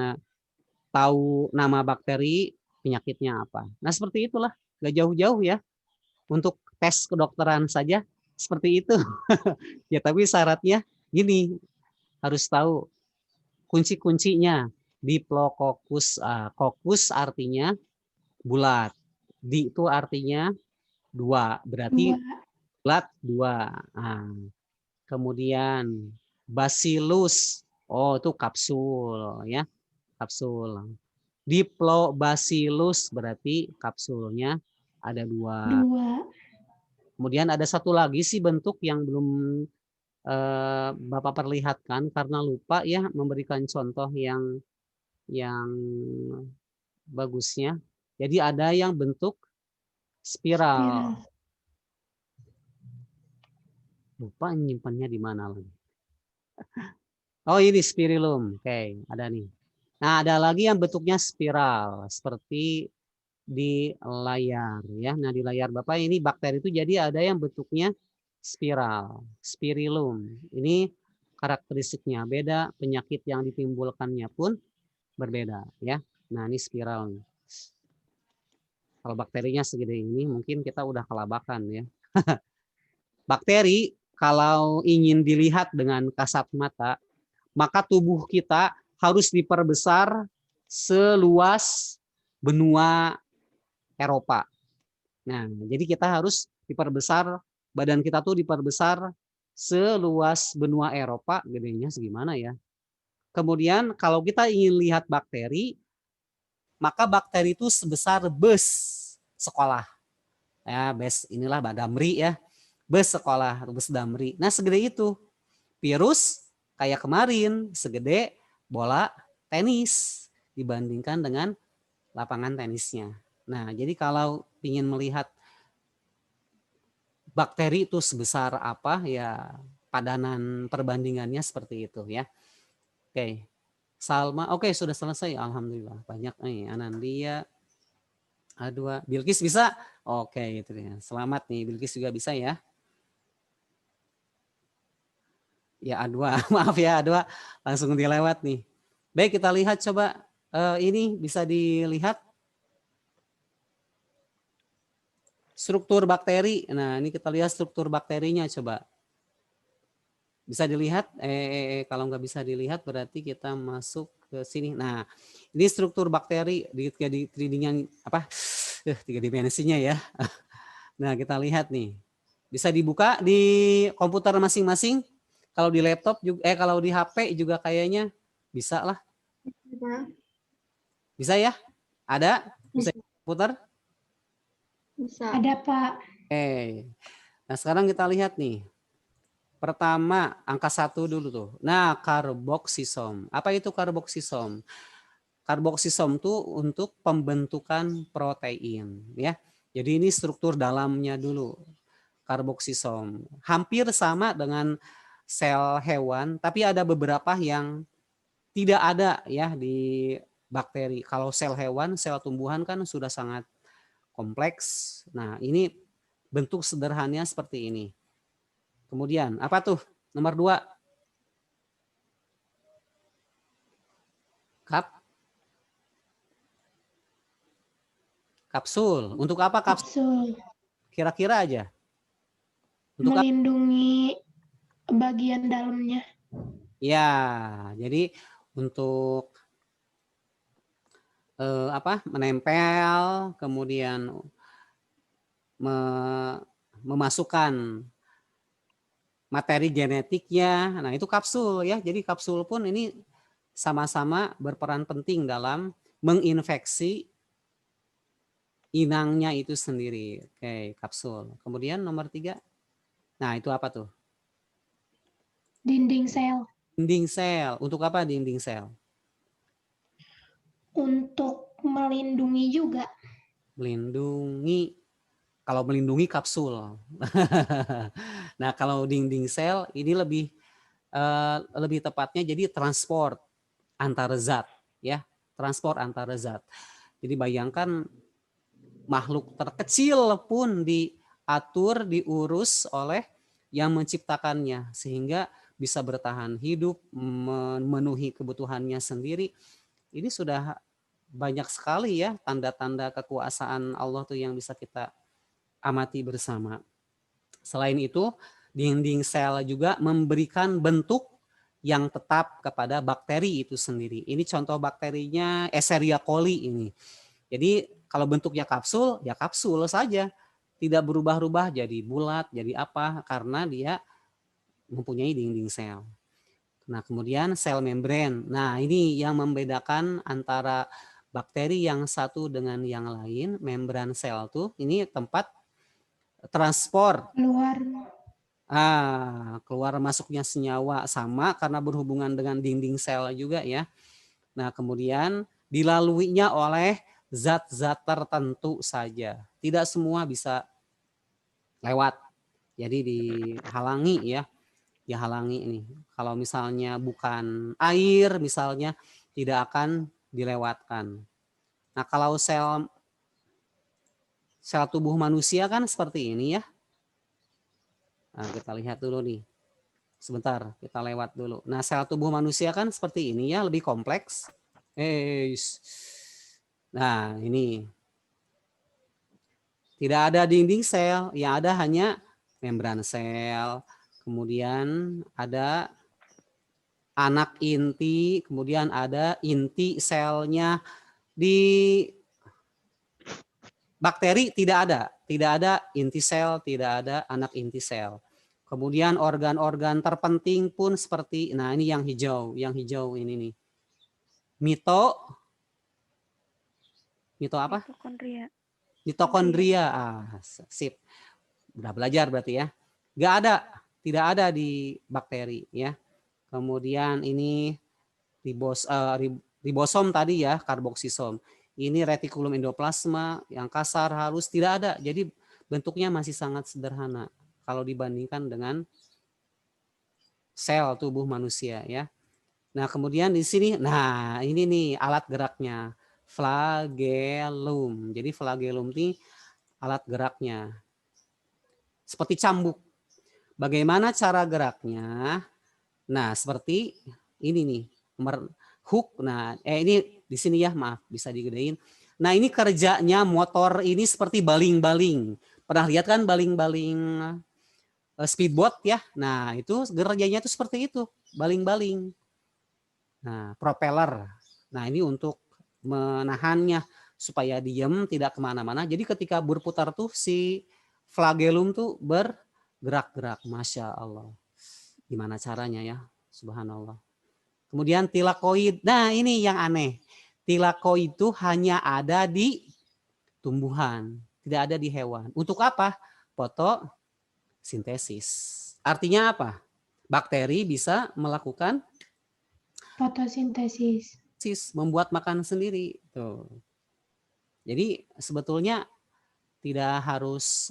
tahu nama bakteri, penyakitnya apa. Nah, seperti itulah, gak jauh-jauh ya. Untuk tes kedokteran saja seperti itu. Ya, tapi syaratnya gini, harus tahu kunci-kuncinya. Diplococcus, coccus artinya bulat. Di itu artinya dua, berarti bulat dua. Nah, kemudian bacillus, oh itu kapsul ya, kapsul. Diplobacillus berarti kapsulnya ada dua. Kemudian ada satu lagi sih bentuk yang belum Bapak perlihatkan karena lupa ya memberikan contoh yang bagusnya. Jadi ada yang bentuk spiral. Lupa nyimpannya di mana lagi. Oh ini spirillum, oke, ada nih. Nah ada lagi yang bentuknya spiral, seperti di layar ya. Nah di layar Bapak ini bakteri itu jadi ada yang bentuknya spiral, spirillum. Ini karakteristiknya beda, penyakit yang ditimbulkannya pun berbeda ya. Nah ini spiral nih. Kalau bakterinya segede ini mungkin kita udah kelabakan ya. Bakteri kalau ingin dilihat dengan kasat mata, maka tubuh kita harus diperbesar seluas benua Eropa. Nah, jadi kita harus diperbesar, badan kita tuh diperbesar seluas benua Eropa, gedenya segimana ya. Kemudian kalau kita ingin lihat bakteri, maka bakteri itu sebesar bus sekolah. Ya, bus inilah Damri ya. Bus sekolah, bus Damri. Nah, segede itu. Virus kayak kemarin segede bola tenis dibandingkan dengan lapangan tenisnya. Nah, jadi kalau ingin melihat bakteri itu sebesar apa ya, padanan perbandingannya seperti itu ya. Oke. Salma, oke sudah selesai. Alhamdulillah. Banyak nih Anandia, A2, Bilkis bisa? Oke, itu ya. Selamat nih, Bilkis juga bisa ya. Ya A2, maaf ya A2 langsung dilewat nih. Baik, kita lihat coba ini bisa dilihat struktur bakteri. Nah, ini kita lihat struktur bakterinya coba. Bisa dilihat? Kalau nggak bisa dilihat berarti kita masuk ke sini. Nah, ini struktur bakteri di 3D-nya apa? 3 dimensinya ya. Nah, kita lihat nih. Bisa dibuka di komputer masing-masing. Kalau di laptop juga, kalau di HP juga kayaknya bisa lah. Bisa ya? Ada? Bisa di komputer? Bisa. Ada, Pak. Nah, sekarang kita lihat nih. Pertama, angka 1 dulu tuh. Nah, karboksisom. Apa itu karboksisom? Karboksisom itu untuk pembentukan protein, ya. Jadi ini struktur dalamnya dulu. Karboksisom. Hampir sama dengan sel hewan, tapi ada beberapa yang tidak ada ya di bakteri. Kalau sel hewan, sel tumbuhan kan sudah sangat kompleks. Nah, ini bentuk sederhananya seperti ini. Kemudian apa tuh? Nomor 2. Kapsul. Untuk apa kapsul? Kira-kira aja. Untuk melindungi bagian dalamnya. Ya, jadi untuk menempel, kemudian memasukkan materi genetiknya. Nah, itu kapsul ya. Jadi kapsul pun ini sama-sama berperan penting dalam menginfeksi inangnya itu sendiri. Oke, kapsul. Kemudian nomor 3. Nah, itu apa tuh? Dinding sel. Dinding sel. Untuk apa dinding sel? Untuk melindungi juga. Melindungi. Kalau melindungi kapsul. Nah, kalau dinding sel ini lebih tepatnya jadi transport antar zat ya, transport antar zat. Jadi bayangkan makhluk terkecil pun diatur, diurus oleh yang menciptakannya sehingga bisa bertahan hidup, memenuhi kebutuhannya sendiri. Ini sudah banyak sekali ya tanda-tanda kekuasaan Allah tuh yang bisa kita amati bersama. Selain itu, dinding sel juga memberikan bentuk yang tetap kepada bakteri itu sendiri. Ini contoh bakterinya Escherichia coli ini. Jadi kalau bentuknya kapsul, ya kapsul saja. Tidak berubah-ubah jadi bulat, jadi apa, karena dia mempunyai dinding sel. Nah, kemudian sel membran. Nah, ini yang membedakan antara bakteri yang satu dengan yang lain. Membran sel tuh ini tempat transport keluar masuknya senyawa, sama karena berhubungan dengan dinding sel juga ya. Nah, kemudian dilaluinya oleh zat-zat tertentu saja. Tidak semua bisa lewat. Jadi dihalangi ya. dia halangi ini. Kalau misalnya bukan air misalnya tidak akan dilewatkan. Nah, kalau sel tubuh manusia kan seperti ini ya. Nah, kita lihat dulu nih. Sebentar, kita lewat dulu. Nah, sel tubuh manusia kan seperti ini ya, lebih kompleks. Nah, ini. Tidak ada dinding sel, yang ada hanya membran sel. Kemudian ada anak inti, kemudian ada inti selnya. Di bakteri tidak ada inti sel, tidak ada anak inti sel. Kemudian organ-organ terpenting pun seperti, nah ini yang hijau ini nih. Mito apa? Mitokondria. Mitokondria. Sip. Udah belajar berarti ya. Tidak ada di bakteri ya. Kemudian ini ribosom tadi ya, karboksisom. Ini retikulum endoplasma yang kasar halus tidak ada. Jadi bentuknya masih sangat sederhana kalau dibandingkan dengan sel tubuh manusia ya. Nah, kemudian di sini, nah ini nih alat geraknya, flagellum. Jadi flagellum ini alat geraknya. Seperti cambuk. Bagaimana cara geraknya? Nah, seperti ini nih, hook. Nah, ini di sini ya, maaf, bisa digedein. Nah, ini kerjanya motor ini seperti baling-baling. Pernah lihat kan baling-baling speedboat ya? Nah, itu kerjanya itu seperti itu, baling-baling. Nah, propeller. Nah, ini untuk menahannya supaya diam, tidak kemana-mana. Jadi ketika berputar tuh si flagellum tuh bergerak-gerak. Masya Allah. Gimana caranya ya? Subhanallah. Kemudian tilakoid. Nah, ini yang aneh. Tilakoid itu hanya ada di tumbuhan, tidak ada di hewan. Untuk apa? Fotosintesis. Artinya apa? Bakteri bisa melakukan Fotosintesis. membuat makan sendiri. Tuh. Jadi sebetulnya tidak harus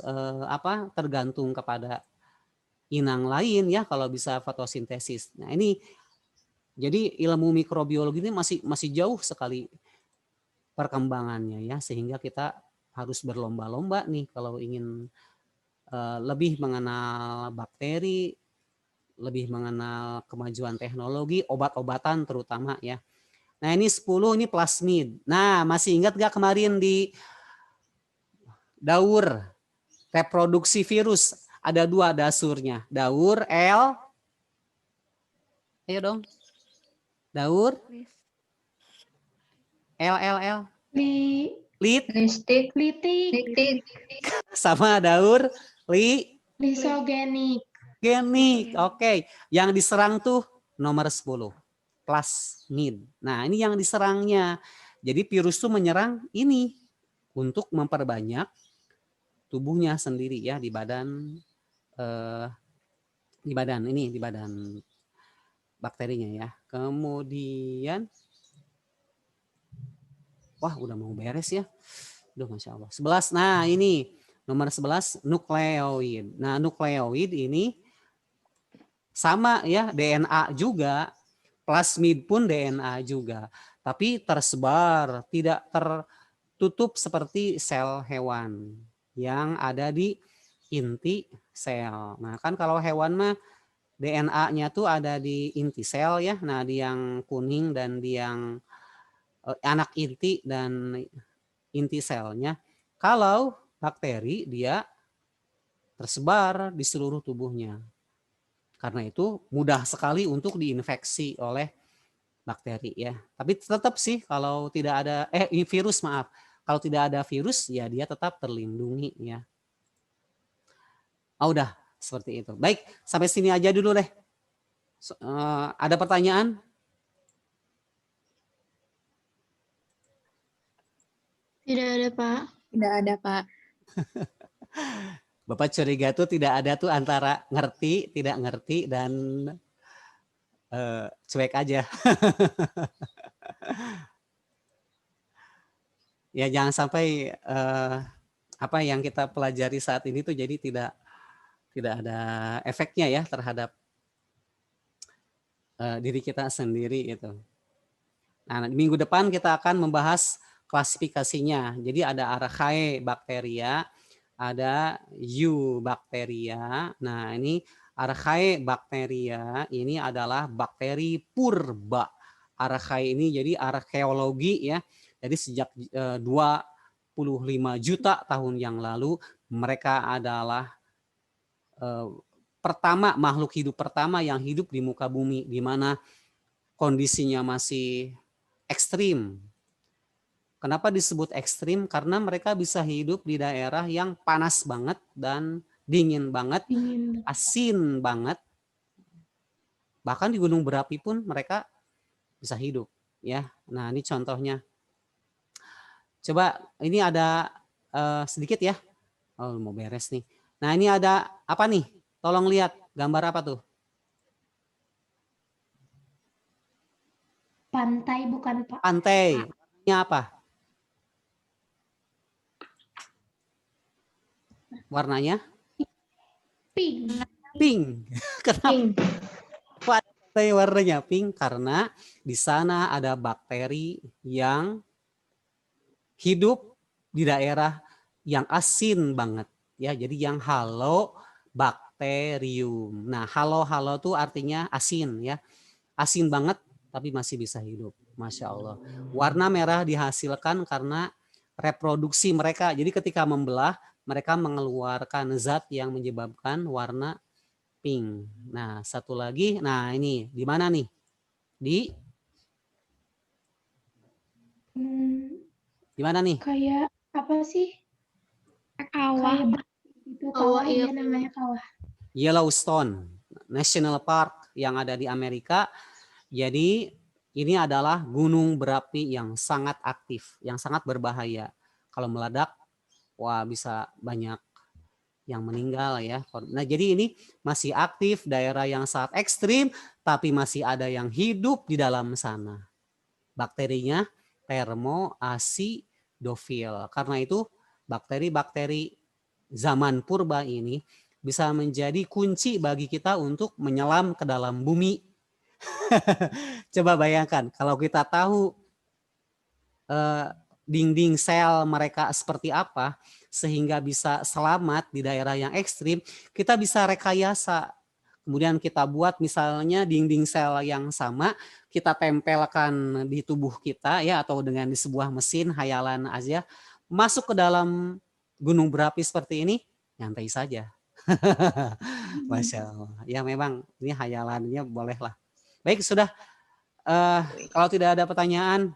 tergantung kepada inang lain ya kalau bisa fotosintesis. Nah, ini jadi ilmu mikrobiologi ini masih jauh sekali perkembangannya ya, sehingga kita harus berlomba-lomba nih kalau ingin lebih mengenal bakteri, lebih mengenal kemajuan teknologi, obat-obatan terutama ya. Nah, ini 10 ini plasmid. Nah, masih ingat gak kemarin di daur reproduksi virus ada 2 dasurnya. Daur L. Ayo dong. Daur L. Listik. Litik. Sama daur Lisogenik. genik. Oke, yang diserang tuh nomor 10. Plasmid. Nah, ini yang diserangnya. Jadi virus tuh menyerang ini untuk memperbanyak tubuhnya sendiri ya di badan bakterinya ya. Kemudian wah, udah mau beres ya. Duh, Masya Allah. 11. Nah, ini nomor 11 nukleoid. Nah, nukleoid ini sama ya, DNA juga. Plasmid pun DNA juga. Tapi tersebar, tidak tertutup seperti sel hewan yang ada di inti sel. Nah, kan kalau hewan mah DNA-nya tuh ada di inti sel ya. Nah, di yang kuning dan di yang anak inti dan inti selnya. Kalau bakteri dia tersebar di seluruh tubuhnya. Karena itu mudah sekali untuk diinfeksi oleh bakteri ya. Tapi tetap sih kalau tidak ada virus maaf. Kalau tidak ada virus ya dia tetap terlindungi ya. Udah seperti itu. Baik, sampai sini aja dulu deh. Ada pertanyaan? Tidak ada, Pak. Tidak ada, Pak. Bapak curiga tuh tidak ada tuh antara ngerti, tidak ngerti, dan cuek aja. Ya jangan sampai apa yang kita pelajari saat ini tuh jadi tidak ada efeknya ya terhadap diri kita sendiri itu. Nah, minggu depan kita akan membahas klasifikasinya. Jadi ada Archaea bakteria, ada Eubacteria. Nah, ini Archaea bakteria ini adalah bakteri purba. Archaea ini jadi arkeologi ya. Jadi sejak 25 juta tahun yang lalu mereka adalah makhluk hidup pertama yang hidup di muka bumi, di mana kondisinya masih ekstrim. Kenapa disebut ekstrim? Karena mereka bisa hidup di daerah yang panas banget dan dingin banget, asin banget. Bahkan di gunung berapi pun mereka bisa hidup, ya. Nah, ini contohnya. Coba ini ada sedikit ya. Oh, mau beres nih. Nah, ini ada apa nih? Tolong lihat gambar apa tuh? Pantai bukan Pak? Pantai. Ini apa? Warnanya? Pink. Pink. Kenapa pantai warnanya pink? Karena di sana ada bakteri yang hidup di daerah yang asin banget ya. Jadi yang halobakterium. Nah, halo tuh artinya asin ya. Asin banget tapi masih bisa hidup. Masya Allah. Warna merah dihasilkan karena reproduksi mereka. Jadi ketika membelah mereka mengeluarkan zat yang menyebabkan warna pink. Nah, satu lagi, nah ini di mana nih? Di mana nih? Kayak apa sih? Kawah. Kayak itu kawah, iya namanya kawah. Yellowstone National Park yang ada di Amerika. Jadi ini adalah gunung berapi yang sangat aktif, yang sangat berbahaya. Kalau meledak, wah bisa banyak yang meninggal ya. Nah, jadi ini masih aktif, daerah yang sangat ekstrim, tapi masih ada yang hidup di dalam sana. Bakterinya thermoacidofil. Karena itu bakteri-bakteri zaman purba ini bisa menjadi kunci bagi kita untuk menyelam ke dalam bumi. Coba bayangkan kalau kita tahu dinding sel mereka seperti apa sehingga bisa selamat di daerah yang ekstrim, kita bisa rekayasa. Kemudian kita buat misalnya dinding sel yang sama, kita tempelkan di tubuh kita ya, atau dengan di sebuah mesin hayalan aja, masuk ke dalam gunung berapi seperti ini, nyantai saja. Masya Allah. Ya memang ini hayalannya bolehlah. Baik, sudah. Kalau tidak ada pertanyaan,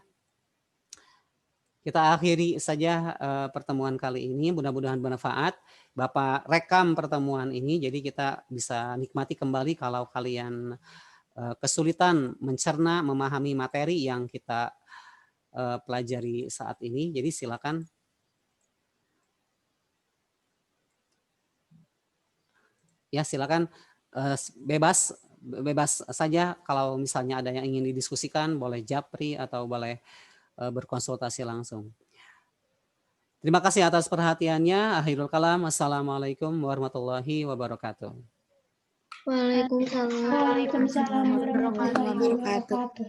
kita akhiri saja pertemuan kali ini. Mudah-mudahan bermanfaat. Bapak rekam pertemuan ini, jadi kita bisa nikmati kembali kalau kalian kesulitan mencerna, memahami materi yang kita pelajari saat ini. Jadi silakan. Ya silakan, bebas saja kalau misalnya ada yang ingin didiskusikan, boleh japri atau boleh berkonsultasi langsung. Terima kasih atas perhatiannya. Akhirul kalam. Assalamualaikum warahmatullahi wabarakatuh. Waalaikumsalam. Waalaikumsalam warahmatullahi wabarakatuh.